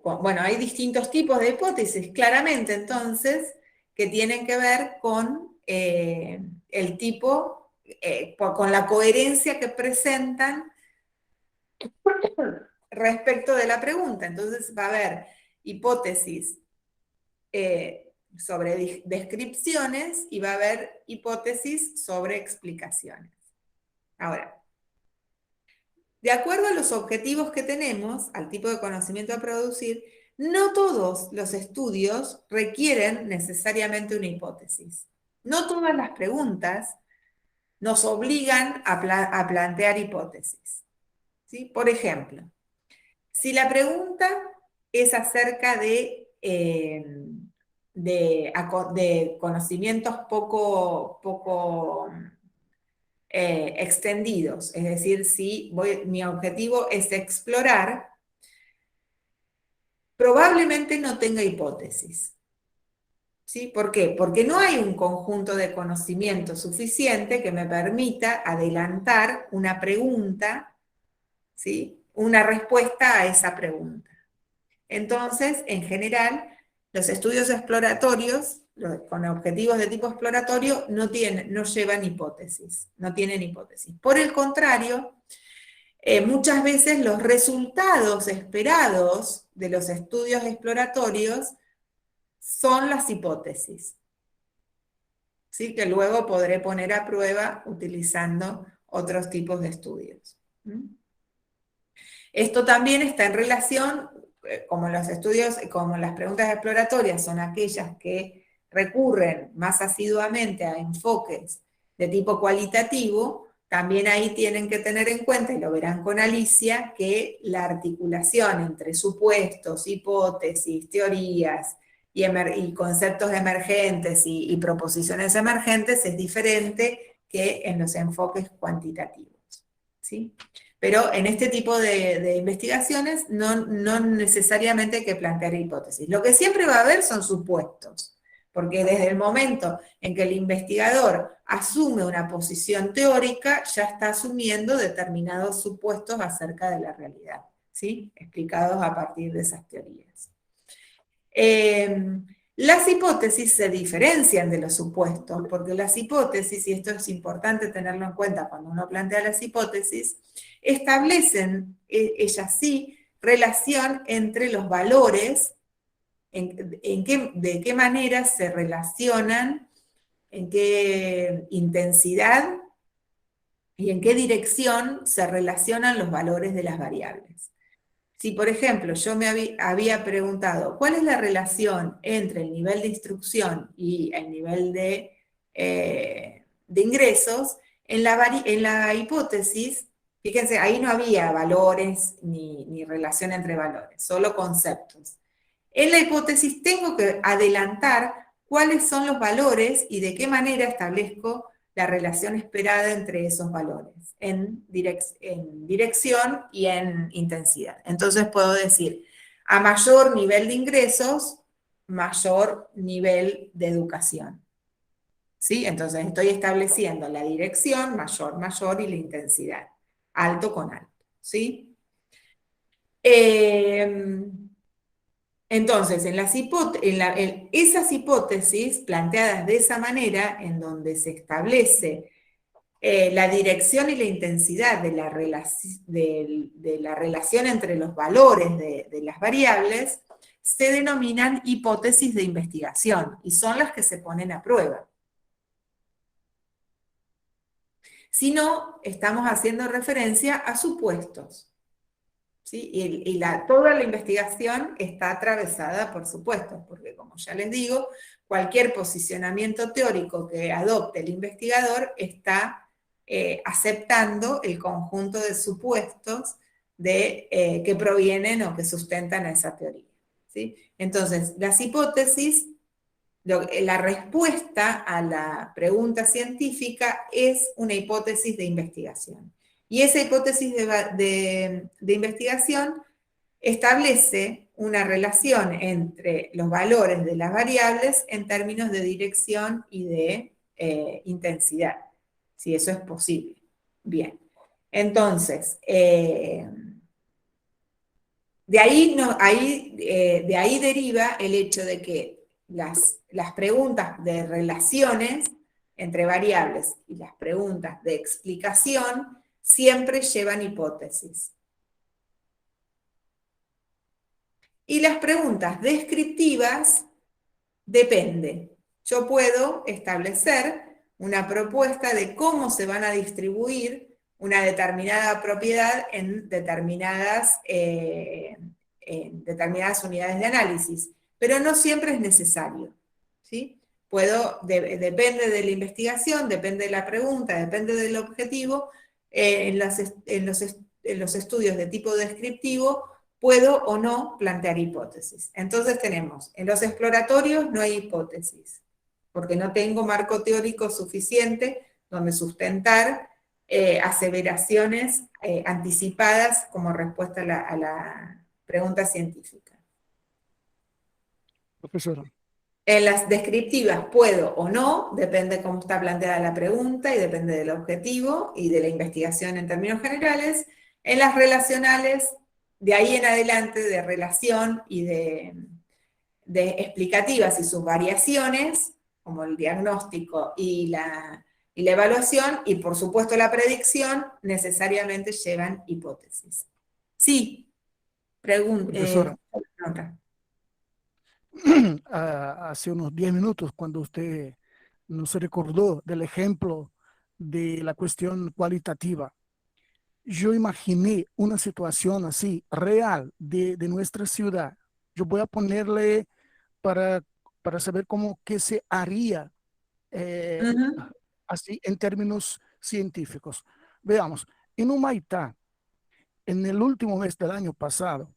bueno, hay distintos tipos de hipótesis, claramente, entonces, que tienen que ver con el tipo, con la coherencia que presentan respecto de la pregunta. Entonces va a haber hipótesis sobre descripciones y va a haber hipótesis sobre explicaciones. Ahora, de acuerdo a los objetivos que tenemos, al tipo de conocimiento a producir, no todos los estudios requieren necesariamente una hipótesis. No todas las preguntas nos obligan a plantear hipótesis, ¿sí? Por ejemplo, si la pregunta es acerca de conocimientos poco extendidos, es decir, si mi objetivo es explorar, probablemente no tenga hipótesis. ¿Sí? ¿Por qué? Porque no hay un conjunto de conocimiento suficiente que me permita adelantar una pregunta, ¿sí? Una respuesta a esa pregunta. Entonces, en general, los estudios exploratorios, con objetivos de tipo exploratorio, no llevan hipótesis, no tienen hipótesis. Por el contrario, muchas veces los resultados esperados de los estudios exploratorios son las hipótesis, ¿sí? Que luego podré poner a prueba utilizando otros tipos de estudios. Esto también está en relación, como los estudios, como las preguntas exploratorias son aquellas que recurren más asiduamente a enfoques de tipo cualitativo, también ahí tienen que tener en cuenta, y lo verán con Alicia, que la articulación entre supuestos, hipótesis, teorías y conceptos emergentes y proposiciones emergentes es diferente que en los enfoques cuantitativos, ¿sí? Pero en este tipo de investigaciones no necesariamente hay que plantear hipótesis. Lo que siempre va a haber son supuestos, porque desde el momento en que el investigador asume una posición teórica, ya está asumiendo determinados supuestos acerca de la realidad, ¿sí? Explicados a partir de esas teorías. Las hipótesis se diferencian de los supuestos, porque las hipótesis, y esto es importante tenerlo en cuenta cuando uno plantea las hipótesis, establecen, ellas sí, relación entre los valores, de qué manera se relacionan, en qué intensidad y en qué dirección se relacionan los valores de las variables. Si, por ejemplo, yo me había preguntado cuál es la relación entre el nivel de instrucción y el nivel de ingresos, en la hipótesis, fíjense, ahí no había valores ni relación entre valores, solo conceptos. En la hipótesis tengo que adelantar cuáles son los valores y de qué manera establezco la relación esperada entre esos valores, en dirección y en intensidad. Entonces puedo decir, a mayor nivel de ingresos, mayor nivel de educación. ¿Sí? Entonces estoy estableciendo la dirección, mayor, mayor, y la intensidad, alto con alto. ¿Sí? Entonces, esas hipótesis planteadas de esa manera, en donde se establece la dirección y la intensidad de la relación entre los valores de las variables, se denominan hipótesis de investigación y son las que se ponen a prueba. Si no, estamos haciendo referencia a supuestos. ¿Sí? Toda la investigación está atravesada por supuestos, porque como ya les digo, cualquier posicionamiento teórico que adopte el investigador está aceptando el conjunto de supuestos que provienen o que sustentan a esa teoría, ¿sí? Entonces, las hipótesis, la respuesta a la pregunta científica es una hipótesis de investigación. Y esa hipótesis de investigación establece una relación entre los valores de las variables en términos de dirección y de intensidad, si eso es posible. Bien, entonces, de ahí deriva el hecho de que las preguntas de relaciones entre variables y las preguntas de explicación siempre llevan hipótesis. Y las preguntas descriptivas depende. Yo puedo establecer una propuesta de cómo se van a distribuir una determinada propiedad en determinadas unidades de análisis, pero no siempre es necesario, ¿sí? Depende de la investigación, depende de la pregunta, depende del objetivo, en los estudios de tipo descriptivo puedo o no plantear hipótesis. Entonces tenemos, en los exploratorios no hay hipótesis, porque no tengo marco teórico suficiente donde sustentar aseveraciones anticipadas como respuesta a la pregunta científica. Profesora. En las descriptivas puedo o no, depende de cómo está planteada la pregunta y depende del objetivo y de la investigación en términos generales. En las relacionales, de ahí en adelante, de relación y de explicativas y sus variaciones, como el diagnóstico y la evaluación, y por supuesto la predicción, necesariamente llevan hipótesis. Sí, Profesora. pregunta. Hace unos 10 minutos, cuando usted nos recordó del ejemplo de la cuestión cualitativa, yo imaginé una situación así, real, de nuestra ciudad. Yo voy a ponerle para, para saber qué se haría así en términos científicos. Veamos, en Humaitá, en el último mes del año pasado,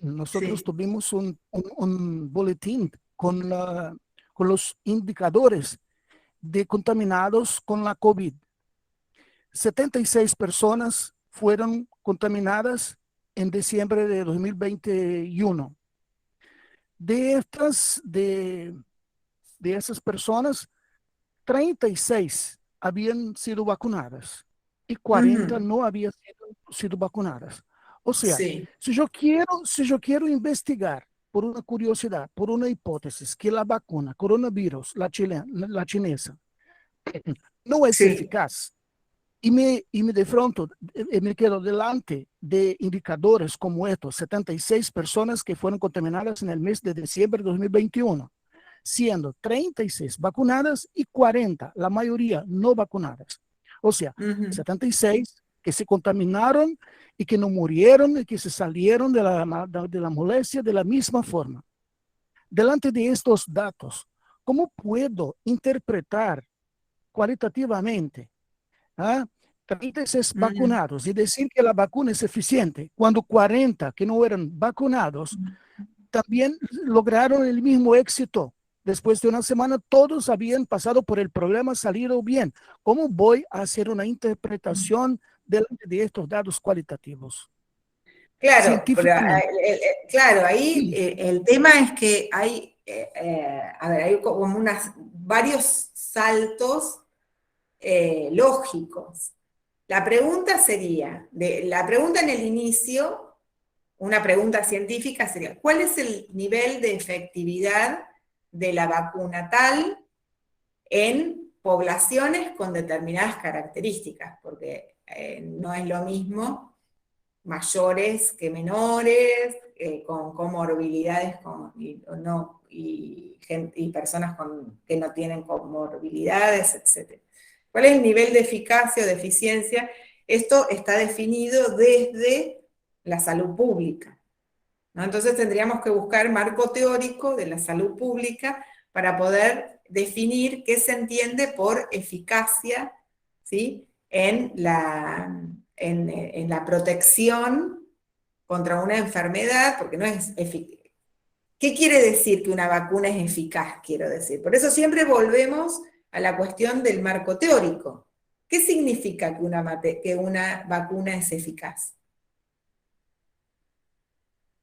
nosotros tuvimos un boletín con los indicadores de contaminados con la COVID. 76 personas fueron contaminadas en diciembre de 2021. De esas personas, 36 habían sido vacunadas y 40 no habían sido vacunadas. O sea, si yo quiero investigar por una curiosidad, por una hipótesis, que la vacuna coronavirus, la chinesa, no es eficaz, y me de pronto me quedo delante de indicadores como estos, 76 personas que fueron contaminadas en el mes de diciembre de 2021, siendo 36 vacunadas y 40, la mayoría no vacunadas. O sea, 76 que se contaminaron y que no murieron y que se salieron de la molestia de la misma forma. Delante de estos datos, ¿cómo puedo interpretar cualitativamente 36 vacunados y decir que la vacuna es eficiente cuando 40 que no eran vacunados también lograron el mismo éxito? Después de una semana todos habían pasado por el problema, salido bien. ¿Cómo voy a hacer una interpretación delante de estos datos cualitativos? Claro, Científicamente. claro, ahí el tema es que hay como varios saltos lógicos. La pregunta sería, la pregunta en el inicio, una pregunta científica sería, ¿cuál es el nivel de efectividad de la vacuna tal en poblaciones con determinadas características? Porque no es lo mismo mayores que menores, con comorbilidades y personas que no tienen comorbilidades, etc. ¿Cuál es el nivel de eficacia o de eficiencia? Esto está definido desde la salud pública, ¿no? Entonces tendríamos que buscar marco teórico de la salud pública para poder definir qué se entiende por eficacia, ¿sí? en la protección contra una enfermedad, porque no es eficaz. ¿Qué quiere decir que una vacuna es eficaz? Quiero decir. Por eso siempre volvemos a la cuestión del marco teórico. ¿Qué significa que una vacuna es eficaz?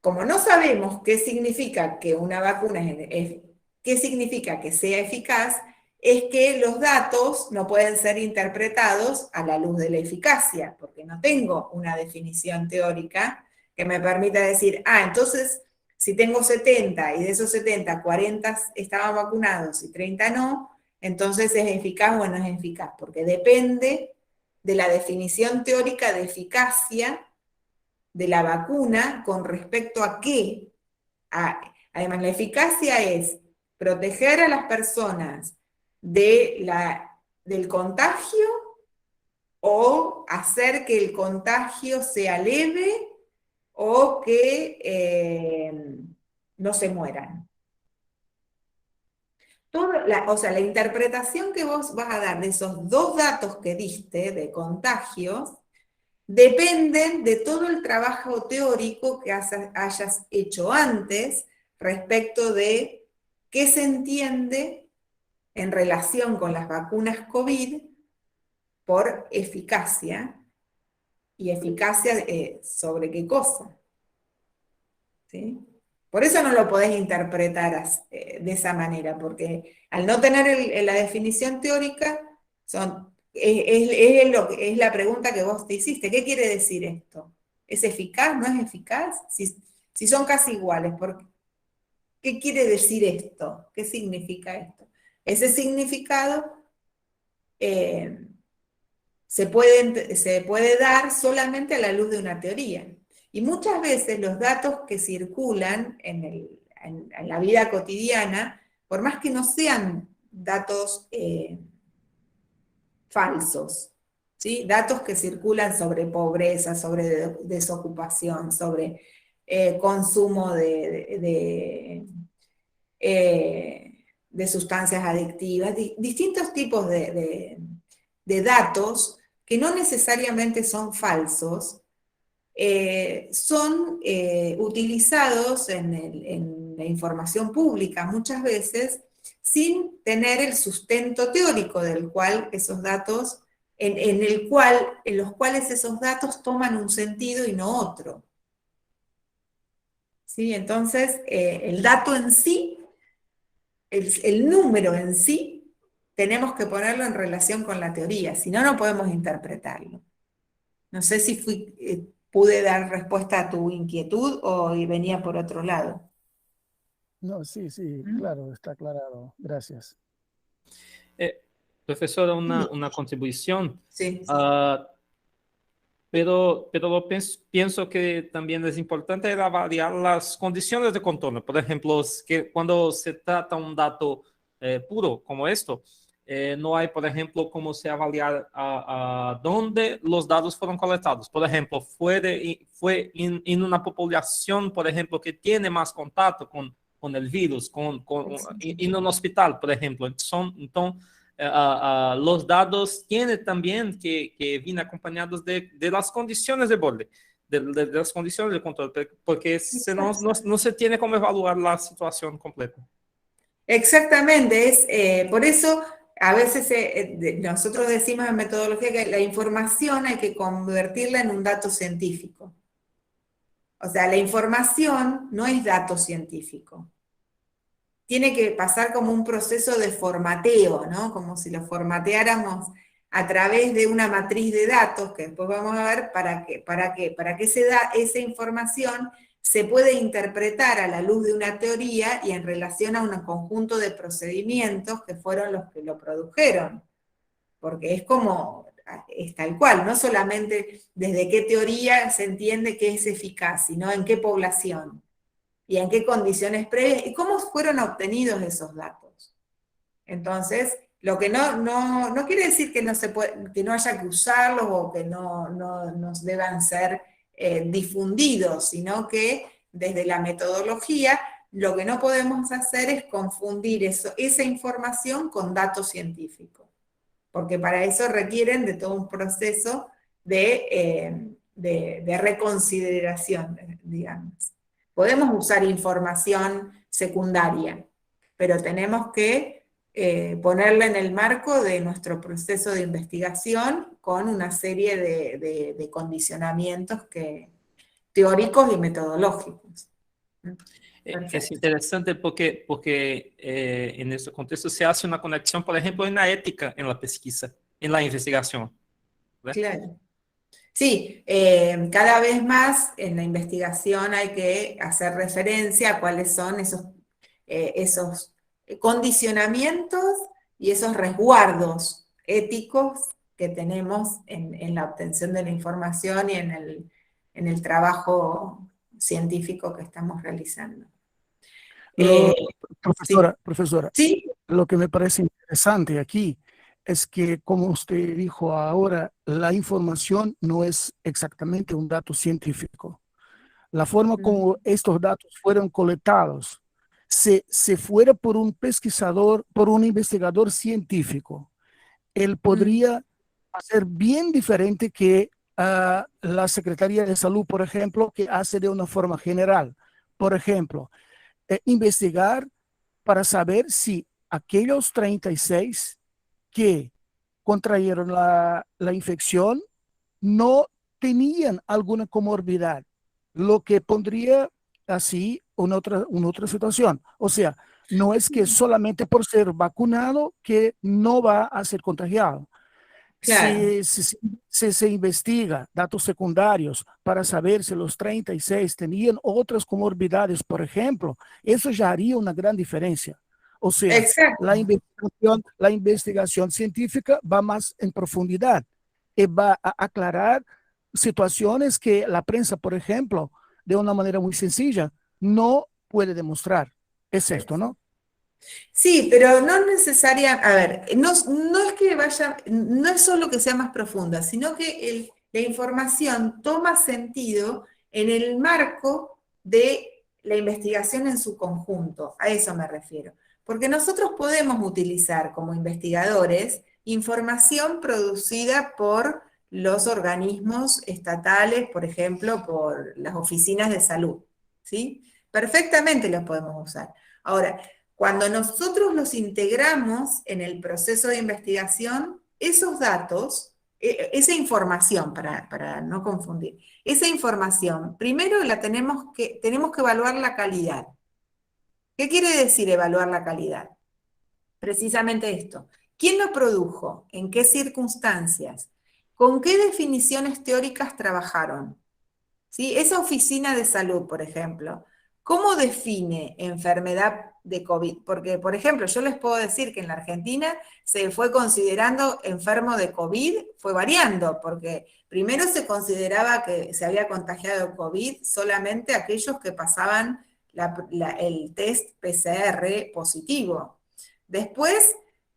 Como no sabemos qué significa que una vacuna qué significa que sea eficaz, es que los datos no pueden ser interpretados a la luz de la eficacia, porque no tengo una definición teórica que me permita decir, entonces, si tengo 70 y de esos 70, 40 estaban vacunados y 30 no, entonces es eficaz o no es eficaz, porque depende de la definición teórica de eficacia de la vacuna con respecto a qué. Además, la eficacia es proteger a las personas del contagio o hacer que el contagio sea leve o que no se mueran. O sea, la interpretación que vos vas a dar de esos dos datos que diste de contagios dependen de todo el trabajo teórico que hayas hecho antes respecto de qué se entiende en relación con las vacunas COVID por eficacia, y eficacia sobre qué cosa. ¿Sí? Por eso no lo podés interpretar de esa manera, porque al no tener la definición teórica, es la pregunta que vos te hiciste. ¿Qué quiere decir esto? ¿Es eficaz? ¿No es eficaz? Si son casi iguales, ¿qué quiere decir esto? ¿Qué significa esto? Ese significado se puede dar solamente a la luz de una teoría. Y muchas veces los datos que circulan en la vida cotidiana, por más que no sean datos falsos, ¿sí? Datos que circulan sobre pobreza, sobre desocupación, sobre consumo de sustancias adictivas, distintos tipos de datos que no necesariamente son falsos, son utilizados en la información pública muchas veces sin tener el sustento teórico del cual esos datos, en los cuales esos datos toman un sentido y no otro. ¿Sí? Entonces, el dato en sí, el número en sí, tenemos que ponerlo en relación con la teoría, si no, no podemos interpretarlo. No sé si pude dar respuesta a tu inquietud o venía por otro lado. No, sí, claro, está aclarado. Gracias. Profesora, una contribución. Sí. Pero pienso que también es importante avaliar las condiciones de contorno. Por ejemplo, que cuando se trata un dato puro como esto, no hay, por ejemplo, cómo se avaliar a dónde los datos fueron colectados. Por ejemplo, fue en una población, por ejemplo, que tiene más contacto con el virus, en un hospital, por ejemplo. Entonces, los datos tienen también que vienen acompañados de las condiciones de borde, de las condiciones de control, porque no se tiene como evaluar la situación completa. Exactamente, por eso a veces nosotros decimos en metodología que la información hay que convertirla en un dato científico. O sea, la información no es dato científico. Tiene que pasar como un proceso de formateo, ¿no? Como si lo formateáramos a través de una matriz de datos, que después vamos a ver para que esa información se puede interpretar a la luz de una teoría y en relación a un conjunto de procedimientos que fueron los que lo produjeron. Porque es tal cual, no solamente desde qué teoría se entiende que es eficaz, sino en qué población y en qué condiciones previas, y cómo fueron obtenidos esos datos. Entonces, lo que no quiere decir que no haya que usarlos o que no deban ser difundidos, sino que desde la metodología lo que no podemos hacer es confundir esa información con datos científicos. porque para eso requieren de todo un proceso de reconsideración, digamos. Podemos usar información secundaria, pero tenemos que ponerla en el marco de nuestro proceso de investigación con una serie de condicionamientos teóricos y metodológicos. Es interesante porque en ese contexto se hace una conexión, por ejemplo, en la ética, en la pesquisa, en la investigación, ¿verdad? Claro. Sí, cada vez más en la investigación hay que hacer referencia a cuáles son esos condicionamientos y esos resguardos éticos que tenemos en la obtención de la información y en el trabajo científico que estamos realizando. Profesora, ¿Sí? lo que me parece interesante aquí es que, como usted dijo ahora, la información no es exactamente un dato científico. La forma como estos datos fueron colectados, se fuera por un pesquisador, por un investigador científico, él podría hacer bien diferente que la Secretaría de Salud, por ejemplo, que hace de una forma general. Por ejemplo, investigar para saber si aquellos 36 que contrayeron la infección no tenían alguna comorbilidad, lo que pondría así una otra situación. O sea, no es que solamente por ser vacunado que no va a ser contagiado. Claro. Si se investiga datos secundarios para saber si los 36 tenían otras comorbilidades, por ejemplo, eso ya haría una gran diferencia. O sea, Exacto. la investigación científica va más en profundidad y va a aclarar situaciones que la prensa, por ejemplo, de una manera muy sencilla, no puede demostrar. Es esto, ¿no? Sí, pero no necesariamente, a ver, no es que vaya, no es solo que sea más profunda, sino que la información toma sentido en el marco de la investigación en su conjunto, a eso me refiero. Porque nosotros podemos utilizar como investigadores información producida por los organismos estatales, por ejemplo, por las oficinas de salud, ¿sí? Perfectamente los podemos usar. Ahora, cuando nosotros los integramos en el proceso de investigación, esos datos, esa información, para no confundir, esa información, primero tenemos que evaluar la calidad. ¿Qué quiere decir evaluar la calidad? Precisamente esto. ¿Quién lo produjo? ¿En qué circunstancias? ¿Con qué definiciones teóricas trabajaron? ¿Sí? Esa oficina de salud, por ejemplo, ¿cómo define enfermedad de COVID? Porque, por ejemplo, yo les puedo decir que en la Argentina se fue considerando enfermo de COVID, fue variando, porque primero se consideraba que se había contagiado COVID solamente aquellos que pasaban el test PCR positivo. Después,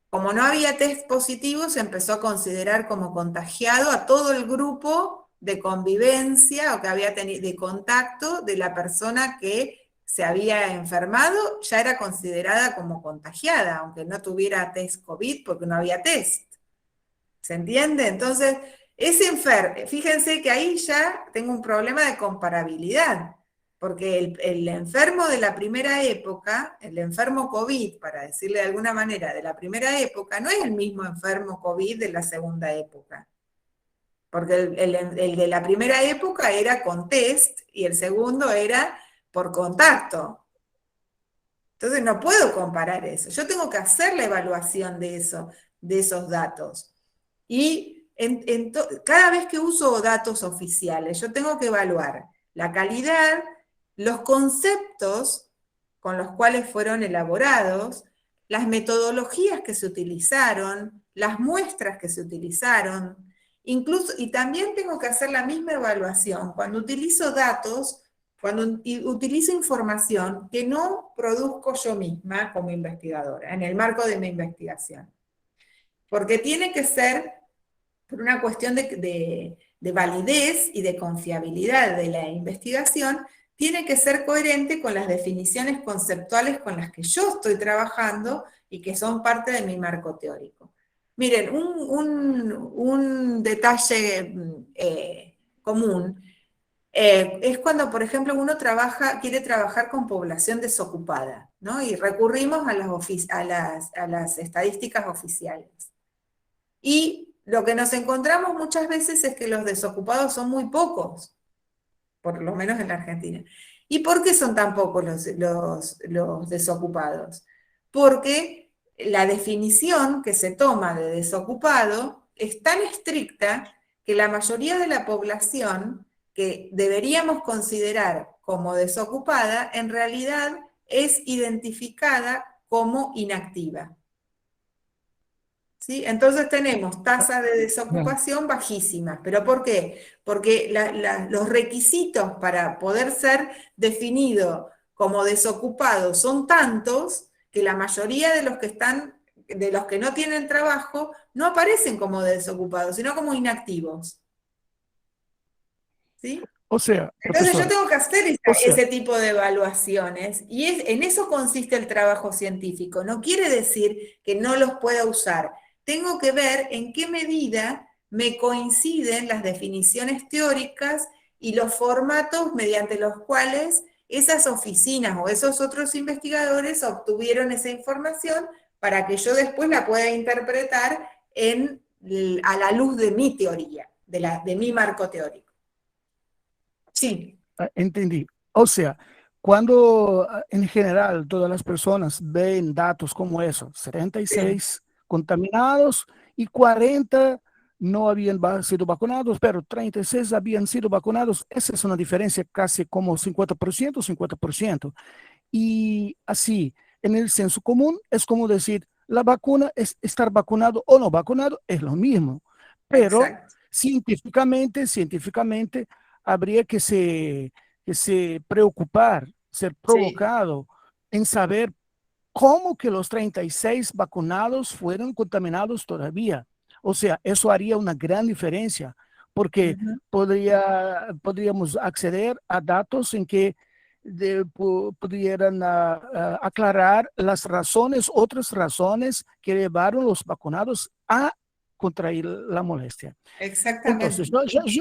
como no había test positivo, se empezó a considerar como contagiado a todo el grupo de convivencia o que había tenido de contacto de la persona que se había enfermado, ya era considerada como contagiada, aunque no tuviera test COVID porque no había test. ¿Se entiende? Entonces, ese enfermo, fíjense que ahí ya tengo un problema de comparabilidad, porque el enfermo de la primera época, el enfermo COVID, para decirle de alguna manera, de la primera época, no es el mismo enfermo COVID de la segunda época. Porque el de la primera época era con test y el segundo era por contacto. Entonces no puedo comparar eso. Yo tengo que hacer la evaluación de esos datos. Y cada vez que uso datos oficiales, yo tengo que evaluar la calidad, los conceptos con los cuales fueron elaborados, las metodologías que se utilizaron, las muestras que se utilizaron, incluso, y también tengo que hacer la misma evaluación cuando utilizo datos, cuando utilizo información que no produzco yo misma como investigadora, en el marco de mi investigación. Porque tiene que ser por una cuestión de validez y de confiabilidad de la investigación, tiene que ser coherente con las definiciones conceptuales con las que yo estoy trabajando y que son parte de mi marco teórico. Miren, un detalle común es cuando, por ejemplo, uno quiere trabajar con población desocupada, ¿no? Y recurrimos a las estadísticas oficiales. Y lo que nos encontramos muchas veces es que los desocupados son muy pocos, por lo menos en la Argentina. ¿Y por qué son tan pocos los desocupados? Porque la definición que se toma de desocupado es tan estricta que la mayoría de la población que deberíamos considerar como desocupada, en realidad es identificada como inactiva. ¿Sí? Entonces tenemos tasas de desocupación bajísimas. ¿Pero por qué? Porque los requisitos para poder ser definido como desocupado son tantos que la mayoría de los que no tienen trabajo, no aparecen como desocupados, sino como inactivos. ¿Sí? O sea, Entonces yo profesora, tengo que hacer o sea, ese tipo de evaluaciones y en eso consiste el trabajo científico. No quiere decir que no los pueda usar. Tengo que ver en qué medida me coinciden las definiciones teóricas y los formatos mediante los cuales esas oficinas o esos otros investigadores obtuvieron esa información para que yo después la pueda interpretar a la luz de mi teoría, de mi marco teórico. Sí. entendí. O sea, cuando en general todas las personas ven datos como esos, 76 contaminados y 40 no habían sido vacunados, pero 36 habían sido vacunados, esa es una diferencia casi como 50%, 50%. Y así, en el senso común, es como decir, la vacuna es estar vacunado o no vacunado, es lo mismo. Pero Exacto. científicamente habría que se preocupar, ser Sí. provocado en saber cómo que los 36 vacunados fueron contaminados todavía. O sea, eso haría una gran diferencia, porque Ujú. podríamos acceder a datos en que pudieran aclarar las razones, otras razones que llevaron los vacunados a contraer la molestia. Exactamente. Entonces,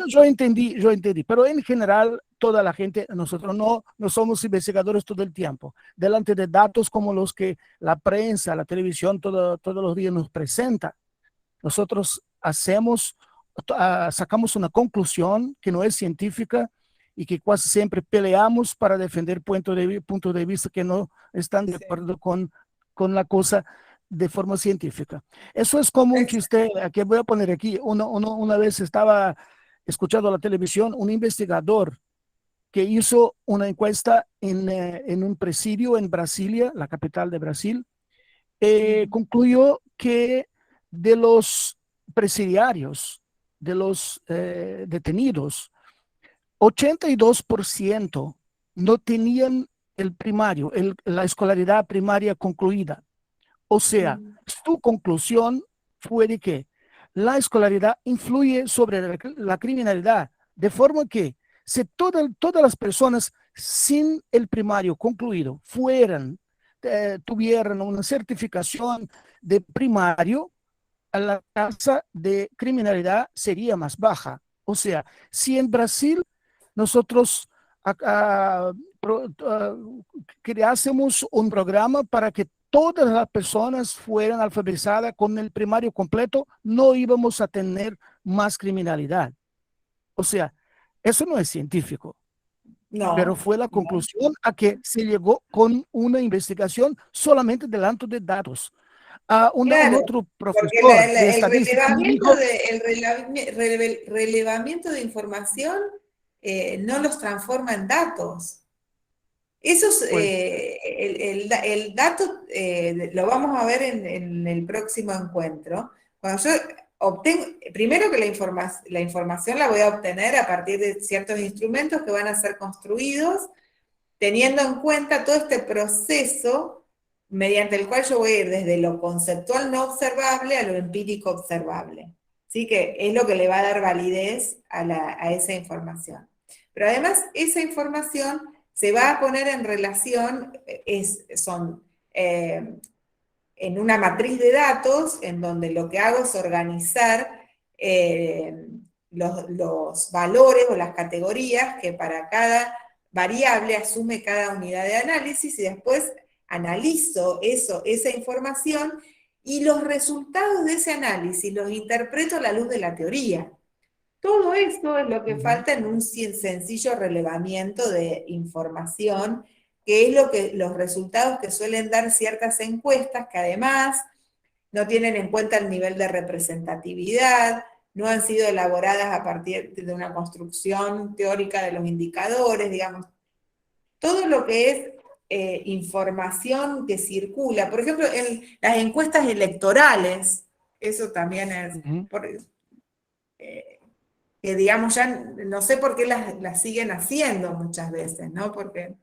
yo entendí, pero en general, toda la gente, nosotros no somos investigadores todo el tiempo. Delante de datos como los que la prensa, la televisión, todos los días nos presenta, nosotros sacamos una conclusión que no es científica y que casi siempre peleamos para defender puntos de vista que no están de Sí. acuerdo con la cosa de forma científica. Eso es como un chiste que voy a poner aquí. Una vez estaba escuchando la televisión, un investigador que hizo una encuesta en un presidio en Brasilia, la capital de Brasil, concluyó que de los presidiarios, de los detenidos, 82% no tenían el primario, la escolaridad primaria concluida. O sea, su conclusión fue de que la escolaridad influye sobre la criminalidad, de forma que si todas las personas sin el primario concluido tuvieran una certificación de primario, la tasa de criminalidad sería más baja. O sea, si en Brasil nosotros creásemos un programa para que todas las personas fueran alfabetizadas con el primario completo, no íbamos a tener más criminalidad. O sea, eso no es científico, pero No, fue la no. conclusión a que se llegó con una investigación solamente delante de datos. Un Claro, otro porque profesor de estadística me dijo, relevamiento de información no los transforma en datos. Eso es, pues, el dato lo vamos a ver en el próximo encuentro. Cuando yo obtengo, primero que la información la voy a obtener a partir de ciertos instrumentos que van a ser construidos, teniendo en cuenta todo este proceso mediante el cual yo voy a ir desde lo conceptual no observable a lo empírico observable. ¿Sí? Que es lo que le va a dar validez a esa información. Pero además, esa información se va a poner en relación, son en una matriz de datos en donde lo que hago es organizar los valores o las categorías que para cada variable asume cada unidad de análisis y después analizo esa información y los resultados de ese análisis los interpreto a la luz de la teoría. Todo esto es lo que falta en un sencillo relevamiento de información, que es los resultados que suelen dar ciertas encuestas que además no tienen en cuenta el nivel de representatividad, no han sido elaboradas a partir de una construcción teórica de los indicadores, digamos. Todo lo que es información que circula, por ejemplo, en las encuestas electorales, eso también es, que digamos ya, no sé por qué las siguen haciendo muchas veces, ¿no? Porque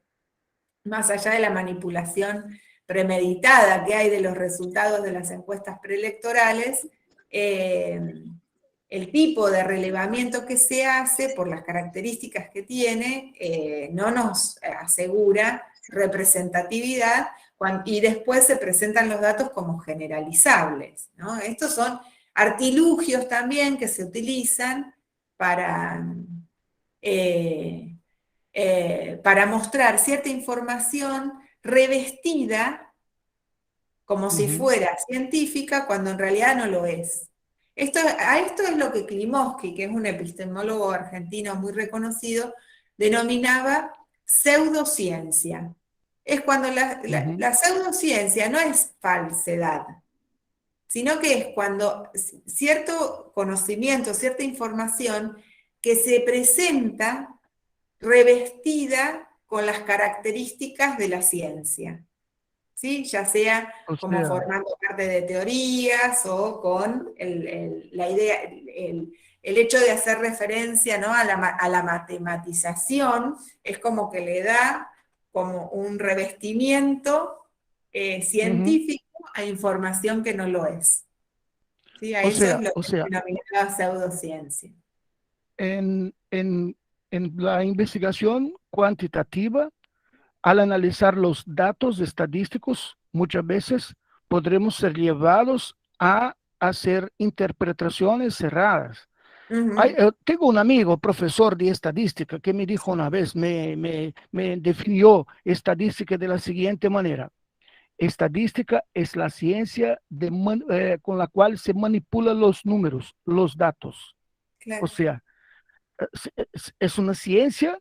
más allá de la manipulación premeditada que hay de los resultados de las encuestas preelectorales, el tipo de relevamiento que se hace, por las características que tiene, no nos asegura representatividad, y después se presentan los datos como generalizables, ¿no? Estos son artilugios también que se utilizan para mostrar cierta información revestida como si fuera científica, cuando en realidad no lo es. A esto es lo que Klimovsky, que es un epistemólogo argentino muy reconocido, denominaba pseudociencia. Es cuando la pseudociencia no es falsedad, sino que es cuando cierto conocimiento, cierta información que se presenta revestida con las características de la ciencia, ¿sí? Ya sea como formando parte de teorías o con la idea, el hecho de hacer referencia, ¿no?, a la matematización, es como que le da como un revestimiento científico a información que no lo es. ¿Sí? A eso es lo que se denomina pseudociencia. En la investigación cuantitativa, al analizar los datos estadísticos, muchas veces podremos ser llevados a hacer interpretaciones cerradas. Tengo un amigo, profesor de estadística, que me dijo una vez, me definió estadística de la siguiente manera: estadística es la ciencia con la cual se manipulan los números, los datos. Claro. O sea, es una ciencia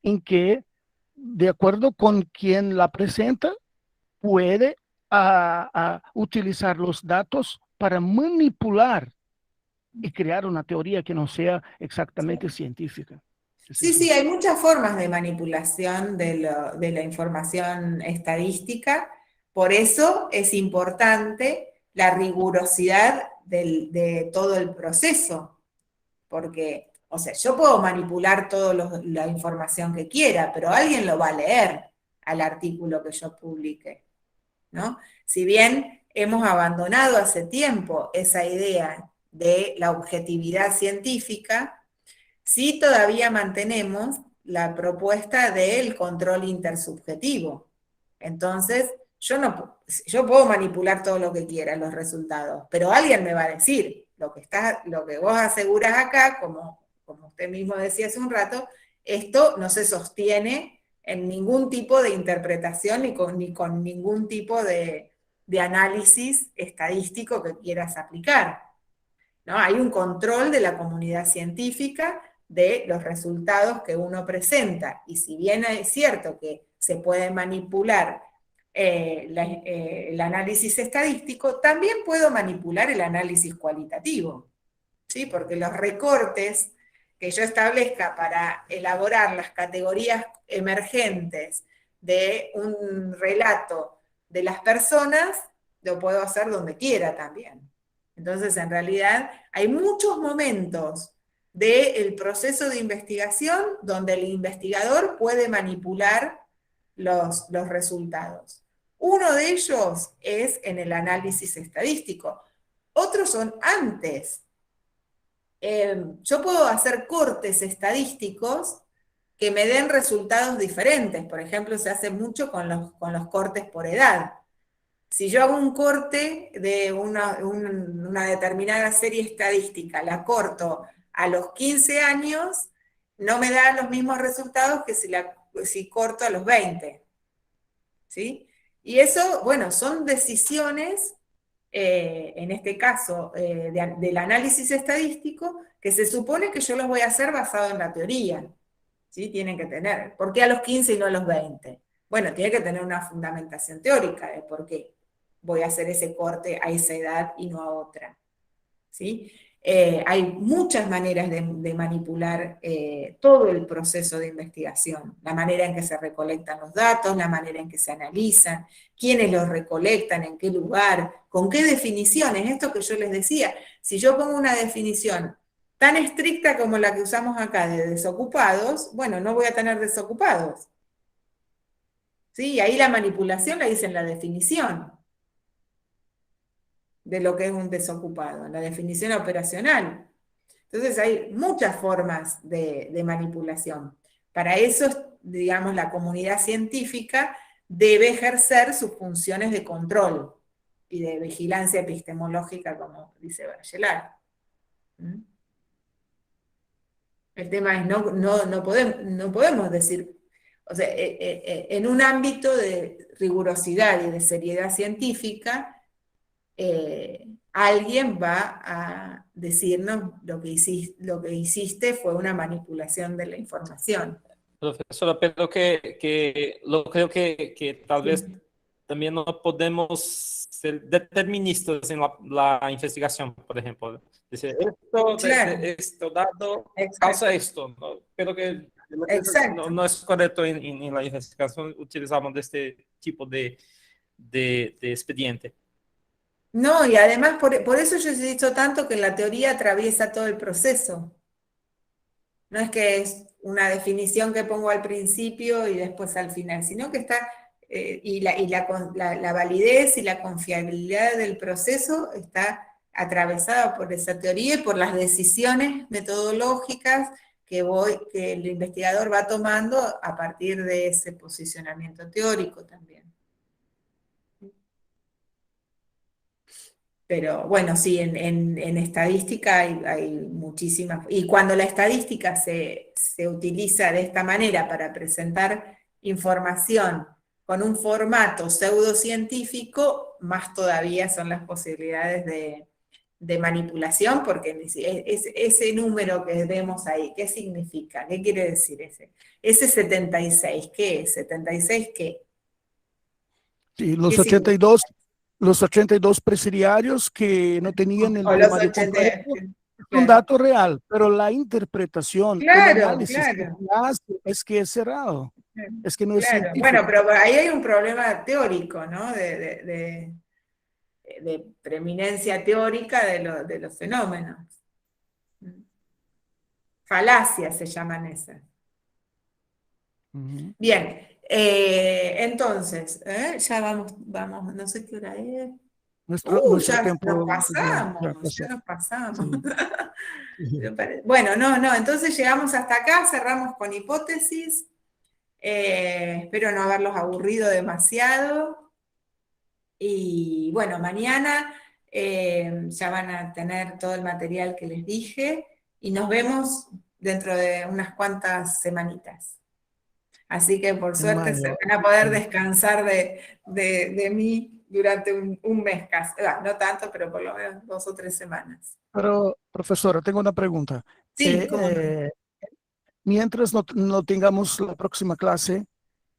en que, de acuerdo con quien la presenta, puede utilizar los datos para manipular y crear una teoría que no sea exactamente científica. Sí, hay muchas formas de manipulación de la información estadística, por eso es importante la rigurosidad de todo el proceso, porque, o sea, yo puedo manipular toda la información que quiera, pero alguien lo va a leer al artículo que yo publique, ¿no? Si bien hemos abandonado hace tiempo esa idea de la objetividad científica, sí todavía mantenemos la propuesta del control intersubjetivo. Entonces, yo puedo manipular todo lo que quiera, los resultados, pero alguien me va a decir, lo que vos aseguras acá, como usted mismo decía hace un rato, esto no se sostiene en ningún tipo de interpretación ni con ningún tipo de análisis estadístico que quieras aplicar, ¿no? Hay un control de la comunidad científica de los resultados que uno presenta, y si bien es cierto que se puede manipular el análisis estadístico, también puedo manipular el análisis cualitativo, ¿sí? Porque los recortes que yo establezca para elaborar las categorías emergentes de un relato de las personas, lo puedo hacer donde quiera también. Entonces, en realidad, hay muchos momentos del proceso de investigación donde el investigador puede manipular los resultados. Uno de ellos es en el análisis estadístico. Otros son antes. Yo puedo hacer cortes estadísticos que me den resultados diferentes. Por ejemplo, se hace mucho con los cortes por edad. Si yo hago un corte de una determinada serie estadística, la corto a los 15 años, no me da los mismos resultados que si corto a los 20. ¿Sí? Y eso, bueno, son decisiones, en este caso, del análisis estadístico, que se supone que yo los voy a hacer basado en la teoría. ¿Sí? Tienen que tener. ¿Por qué a los 15 y no a los 20? Bueno, tiene que tener una fundamentación teórica de por qué voy a hacer ese corte a esa edad y no a otra. ¿Sí? Hay muchas maneras de manipular todo el proceso de investigación, la manera en que se recolectan los datos, la manera en que se analizan, quiénes los recolectan, en qué lugar, con qué definiciones, esto que yo les decía, si yo pongo una definición tan estricta como la que usamos acá de desocupados, bueno, no voy a tener desocupados. ¿Sí? Y ahí la manipulación la hice en la definición de lo que es un desocupado, la definición operacional. Entonces hay muchas formas de manipulación. Para eso, digamos, la comunidad científica debe ejercer sus funciones de control y de vigilancia epistemológica, como dice Bachelard. El tema es, no podemos decir, o sea, en un ámbito de rigurosidad y de seriedad científica, alguien va a decirnos lo que hiciste fue una manipulación de la información. Profesora, pero creo que tal vez también no podemos ser deterministas en la investigación, por ejemplo. Dice, esto dado causa esto, ¿no? Pero que no es correcto en la investigación, utilizamos este tipo de expediente. No, y además por eso yo he dicho tanto que la teoría atraviesa todo el proceso. No es que es una definición que pongo al principio y después al final, sino que está, y la validez y la confiabilidad del proceso está atravesada por esa teoría y por las decisiones metodológicas que el investigador va tomando a partir de ese posicionamiento teórico también. Pero bueno, sí, en estadística hay muchísimas, y cuando la estadística se utiliza de esta manera para presentar información con un formato pseudocientífico, más todavía son las posibilidades de manipulación, porque ese número que vemos ahí, ¿qué significa? ¿Qué quiere decir ese 76? ¿Qué es? ¿76 qué? Sí, los 82 presidiarios que no tenían el temario completo, es un dato real, pero la interpretación, el análisis que hace es que es cerrado, es que no es científico. Bueno, pero ahí hay un problema teórico, ¿no? De preeminencia teórica de los fenómenos. Falacias se llaman esas. Bien, entonces, ya vamos, no sé qué hora es. Nuestro tiempo Ya nos pasamos. Sí. Bueno, no, entonces llegamos hasta acá, cerramos con hipótesis. Espero no haberlos aburrido demasiado. Y bueno, mañana ya van a tener todo el material que les dije y nos vemos dentro de unas cuantas semanitas. Así que por suerte se van a poder descansar de mí durante un mes casi. No tanto, pero por lo menos 2 o 3 semanas. Pero, profesora, tengo una pregunta. Sí, ¿cómo no? Mientras no tengamos la próxima clase,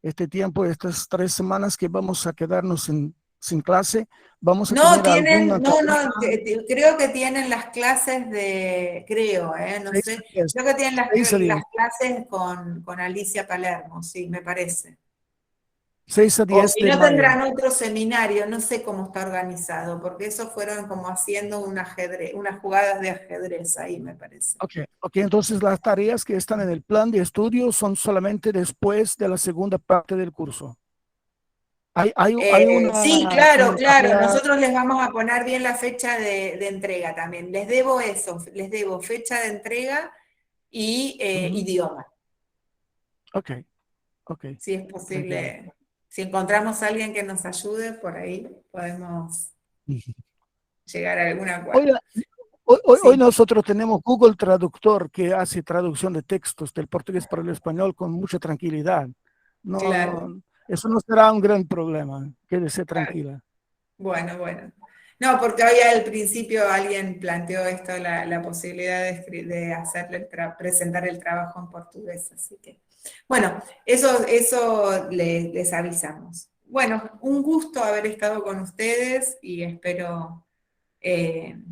este tiempo, estas 3 semanas que vamos a quedarnos sin clase, vamos a tener alguna... creo que tienen las clases no sé, creo que tienen las clases con Alicia Palermo, sí, me parece. 6 a 10 o si no tendrán otro seminario, no sé cómo está organizado, porque esos fueron como haciendo unas jugadas de ajedrez ahí, me parece. Ok, entonces las tareas que están en el plan de estudio son solamente después de la segunda parte del curso. Sí, claro, nosotros les vamos a poner bien la fecha de entrega también. Les debo eso, les debo fecha de entrega y idioma. Ok. Si es posible. Si encontramos a alguien que nos ayude, por ahí podemos llegar a algún acuerdo. Hoy nosotros tenemos Google Traductor que hace traducción de textos del portugués para el español con mucha tranquilidad. No, Claro. eso no será un gran problema, quédese tranquila. Bueno. No, porque hoy al principio alguien planteó esto, la posibilidad de hacerle presentar el trabajo en portugués, así que, bueno, eso les avisamos. Bueno, un gusto haber estado con ustedes y espero,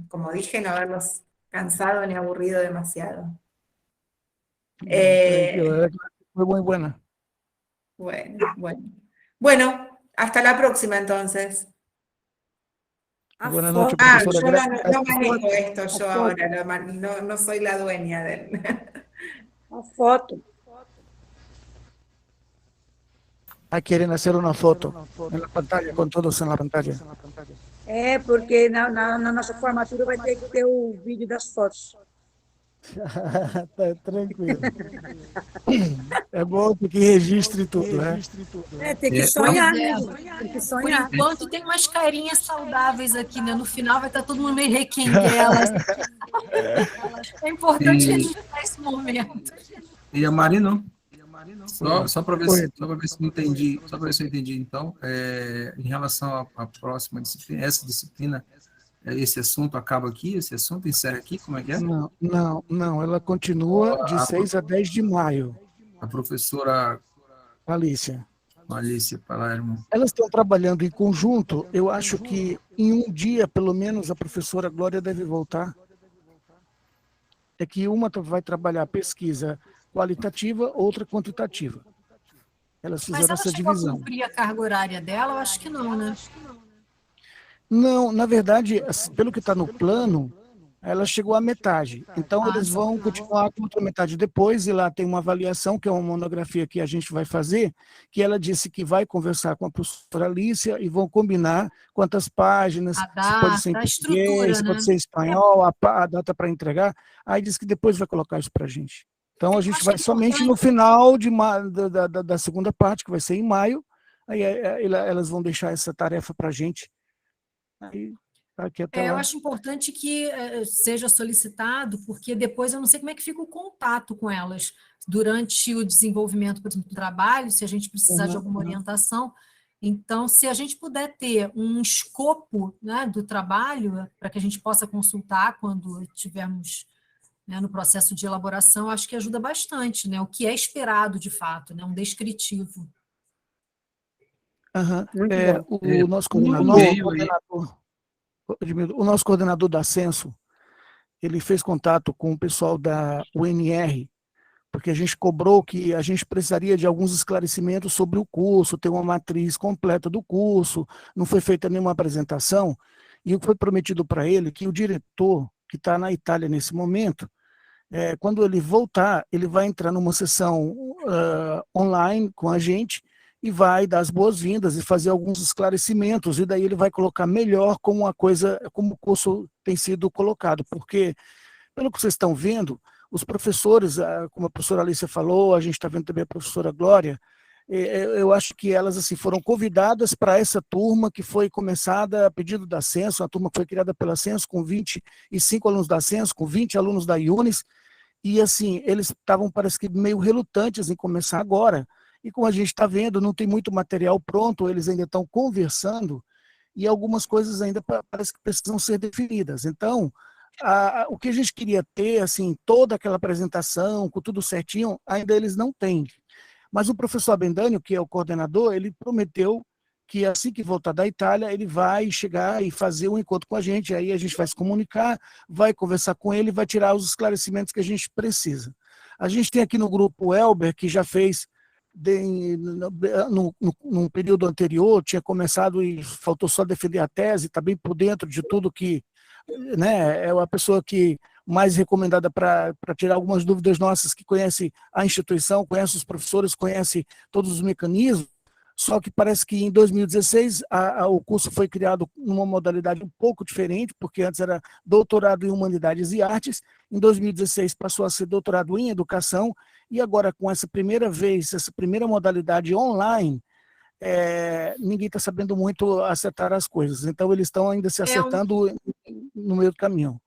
como dije, no haberlos cansado ni aburrido demasiado. Fue muy buena. Bueno, hasta la próxima entonces. Buenas noches, Yo profesora. no manejo esto yo ahora, no soy la dueña del... A foto. Quieren hacer una foto en la pantalla, con todos en la pantalla. Porque na nossa formatura vai ter que ter o vídeo das fotos. Tá tranquilo. É bom que registre tudo, né? Tem que sonhar, né? Tem que sonhar. Por enquanto tem umas carinhas saudáveis aqui, né? No final vai estar todo mundo meio requenguelas. É importante registrar esse momento. E a Mari não? Só para ver se eu entendi, então, em relação à próxima disciplina, essa disciplina, esse assunto acaba aqui, esse assunto encerra aqui, como é que é? Não, ela continua de 6 a 10 de maio. A professora Alicia Palermo. Elas estão trabalhando em conjunto, eu acho que em um dia, pelo menos, a professora Glória deve voltar. É que uma vai trabalhar pesquisa qualitativa, outra quantitativa. Elas fizeram essa divisão. Mas ela chegou a cumprir a carga horária dela? Eu acho que não, né? Não, na verdade, pelo que está no plano, ela chegou à metade. Então, eles vão continuar com outra metade depois, e lá tem uma avaliação, que é uma monografia que a gente vai fazer, que ela disse que vai conversar com a professora Alicia e vão combinar quantas páginas, se pode ser em português, se pode ser em espanhol, a data para entregar. Aí diz que depois vai colocar isso para a gente. Então, a gente vai somente no final da segunda parte, que vai ser em maio, aí elas vão deixar essa tarefa para a gente. Aí, aqui até eu acho importante que seja solicitado, porque depois eu não sei como é que fica o contato com elas durante o desenvolvimento, por exemplo, do trabalho, se a gente precisar de alguma orientação. Então, se a gente puder ter um escopo, né, do trabalho, para que a gente possa consultar quando tivermos, né, no processo de elaboração, acho que ajuda bastante, né, o que é esperado de fato, né, um descritivo. O nosso coordenador da Censo, ele fez contato com o pessoal da UNR, porque a gente cobrou que a gente precisaria de alguns esclarecimentos sobre o curso, ter uma matriz completa do curso, não foi feita nenhuma apresentação, e foi prometido para ele que o diretor, que está na Itália nesse momento, quando ele voltar, ele vai entrar numa sessão online com a gente, e vai dar as boas-vindas e fazer alguns esclarecimentos, e daí ele vai colocar melhor como o curso tem sido colocado, porque, pelo que vocês estão vendo, os professores, como a professora Alicia falou, a gente está vendo também a professora Glória, eu acho que elas assim, foram convidadas para essa turma que foi começada a pedido da Censo, a turma que foi criada pela Censo, com 25 alunos da Censo, com 20 alunos da Yunis, e assim, eles estavam, parece que, meio relutantes em começar agora. E como a gente está vendo, não tem muito material pronto, eles ainda estão conversando, e algumas coisas ainda parece que precisam ser definidas. Então, o que a gente queria ter, assim, toda aquela apresentação, com tudo certinho, ainda eles não têm. Mas o professor Abendânio, que é o coordenador, ele prometeu que assim que voltar da Itália, ele vai chegar e fazer um encontro com a gente, aí a gente vai se comunicar, vai conversar com ele, vai tirar os esclarecimentos que a gente precisa. A gente tem aqui no grupo o Elber, que já fez num período anterior, tinha começado e faltou só defender a tese, está bem por dentro de tudo que, né, é a pessoa que mais recomendada para tirar algumas dúvidas nossas, que conhece a instituição, conhece os professores, conhece todos os mecanismos, só que parece que em 2016 o curso foi criado numa modalidade um pouco diferente, porque antes era doutorado em Humanidades e Artes, em 2016 passou a ser doutorado em Educação, e agora com essa primeira modalidade online, ninguém está sabendo muito acertar as coisas. Então, eles estão ainda se acertando no meio do caminho.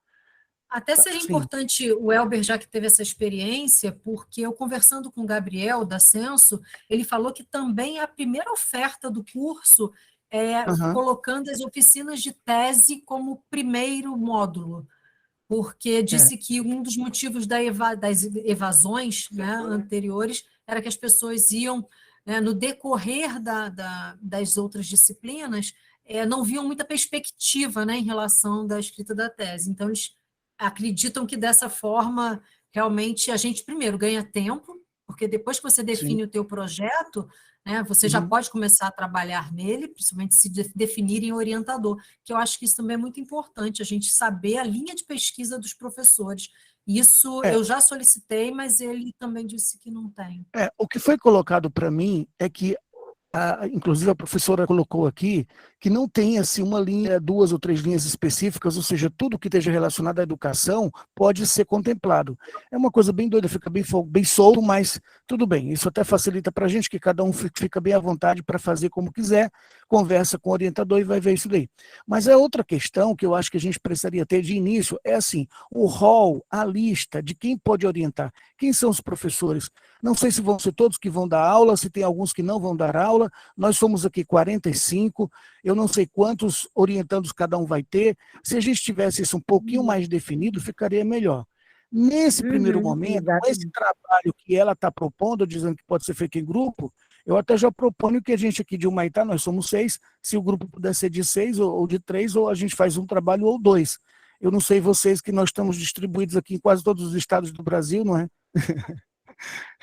Até seria importante o Elber, já que teve essa experiência, porque eu conversando com o Gabriel da Censo, ele falou que também a primeira oferta do curso colocando as oficinas de tese como primeiro módulo, porque disse que um dos motivos das evasões, né, anteriores era que as pessoas iam, né, no decorrer das outras disciplinas, não viam muita perspectiva, né, em relação da escrita da tese. Então, eles acreditam que dessa forma, realmente, a gente primeiro ganha tempo, porque depois que você define o teu projeto, né, você já pode começar a trabalhar nele, principalmente se definir em orientador, que eu acho que isso também é muito importante, a gente saber a linha de pesquisa dos professores. Isso eu já solicitei, mas ele também disse que não tem. O que foi colocado para mim é que inclusive a professora colocou aqui, que não tem assim, uma linha, 2 ou 3 linhas específicas, ou seja, tudo que esteja relacionado à educação pode ser contemplado. É uma coisa bem doida, fica bem solto, mas tudo bem, isso até facilita para a gente, que cada um fica bem à vontade para fazer como quiser, conversa com o orientador e vai ver isso daí. Mas a outra questão que eu acho que a gente precisaria ter de início é assim, o rol, a lista de quem pode orientar, quem são os professores. Não sei se vão ser todos que vão dar aula, se tem alguns que não vão dar aula. Nós somos aqui 45, eu não sei quantos orientandos cada um vai ter. Se a gente tivesse isso um pouquinho mais definido, ficaria melhor. Nesse primeiro momento, esse trabalho que ela está propondo, dizendo que pode ser feito em grupo, eu até já proponho que a gente aqui de Humaitá, nós somos 6, se o grupo puder ser de 6 ou de 3, ou a gente faz um trabalho ou 2. Eu não sei vocês, que nós estamos distribuídos aqui em quase todos os estados do Brasil, não é?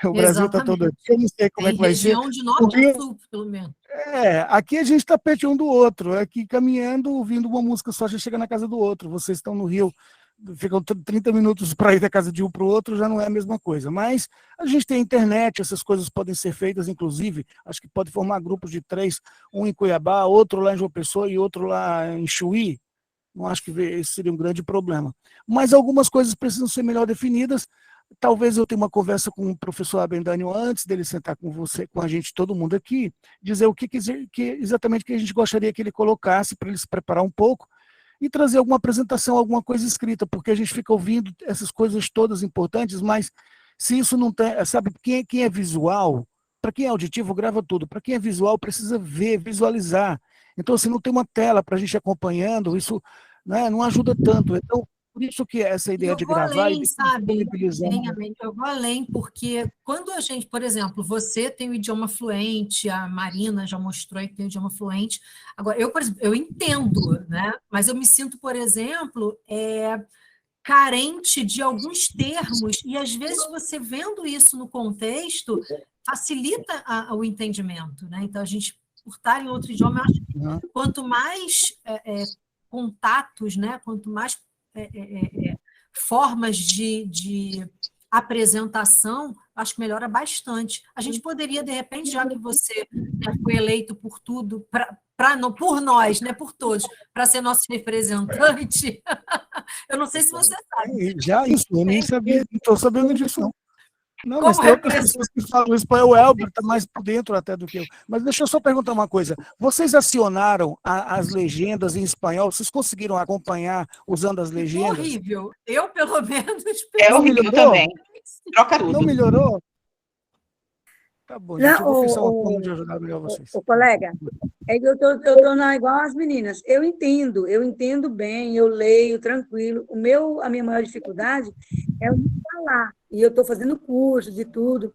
O Brasil está todo aqui, eu não sei como é que vai ser. Região de norte a sul, pelo menos. Aqui a gente está perto um do outro, aqui caminhando, ouvindo uma música só, já chega na casa do outro. Vocês estão no Rio, ficam 30 minutos para ir da casa de um para o outro, já não é a mesma coisa. Mas a gente tem internet, essas coisas podem ser feitas, inclusive, acho que pode formar grupos de 3, um em Cuiabá, outro lá em João Pessoa e outro lá em Chuí. Não acho que esse seria um grande problema. Mas algumas coisas precisam ser melhor definidas. Talvez eu tenha uma conversa com o professor Abendânio antes dele sentar com você, com a gente, todo mundo aqui, dizer o que exatamente que a gente gostaria que ele colocasse para ele se preparar um pouco e trazer alguma apresentação, alguma coisa escrita, porque a gente fica ouvindo essas coisas todas importantes, mas se isso não tem, sabe, quem é visual, para quem é auditivo, grava tudo, para quem é visual, precisa ver, visualizar. Então, se não tem uma tela para a gente acompanhando, isso, né, não ajuda tanto. Então, por isso que essa ideia de gravar além, e disponibilizar. Eu vou além, porque quando a gente, por exemplo, você tem o idioma fluente, a Marina já mostrou aí que tem o idioma fluente. Agora, eu, por exemplo, eu entendo, né? Mas eu me sinto, por exemplo, carente de alguns termos, e às vezes você vendo isso no contexto facilita o entendimento, né? Então, a gente, por estar em outro idioma, eu acho que quanto mais contatos, né? Quanto mais formas de apresentação, acho que melhora bastante. A gente poderia, de repente, já que você foi eleito por tudo, por nós, né, por todos, para ser nosso representante, eu não sei se você sabe. Já isso, eu nem sabia, não estou sabendo disso, não. Não, mas tem outras pessoas que falam espanhol. O Elber está mais por dentro até do que eu. Mas deixa eu só perguntar uma coisa. Vocês acionaram as legendas em espanhol? Vocês conseguiram acompanhar usando as legendas? Horrível. Eu, pelo menos... É horrível também. Troca tudo. Não melhorou? Tá bom, gente. Eu vou pensar uma forma de ajudar melhor vocês. O colega, eu estou igual as meninas. Eu entendo bem, eu leio tranquilo. A minha maior dificuldade é o de falar. E eu estou fazendo curso de tudo.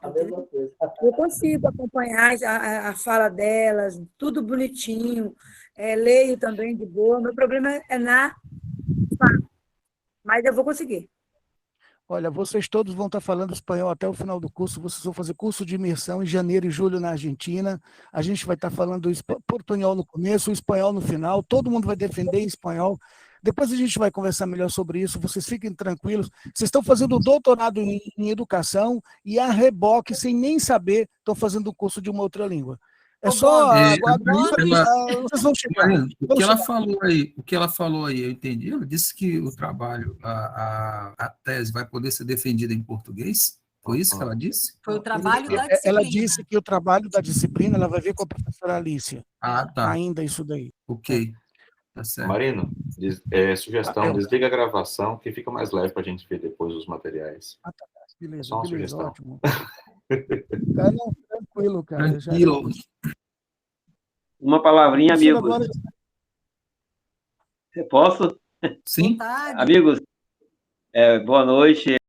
Eu consigo acompanhar a fala delas, tudo bonitinho. Leio também de boa. Meu problema é na fala. Mas eu vou conseguir. Olha, vocês todos vão estar falando espanhol até o final do curso. Vocês vão fazer curso de imersão em janeiro e julho na Argentina. A gente vai estar falando portunhol no começo, o espanhol no final. Todo mundo vai defender em espanhol. Depois a gente vai conversar melhor sobre isso. Vocês fiquem tranquilos. Vocês estão fazendo doutorado em educação e a reboque, sem nem saber, estão fazendo um curso de uma outra língua. É só vocês vão chegar. O que ela falou aí, eu entendi. Ela disse que o trabalho, a tese vai poder ser defendida em português Foi isso que ela disse? Foi o trabalho da disciplina. Ela disse que o trabalho da disciplina ela vai ver com a professora Alicia. Ah, tá. Ainda isso daí. Ok. Tá certo. Marino, sugestão, desliga a gravação, que fica mais leve para a gente ver depois os materiais. Ah, tá. Beleza, Só uma sugestão. ótimo. Tá, não, tranquilo, cara. Tranquilo. Uma palavrinha, amigos. Agora... Posso? Sim. Vontade. Amigos, boa noite.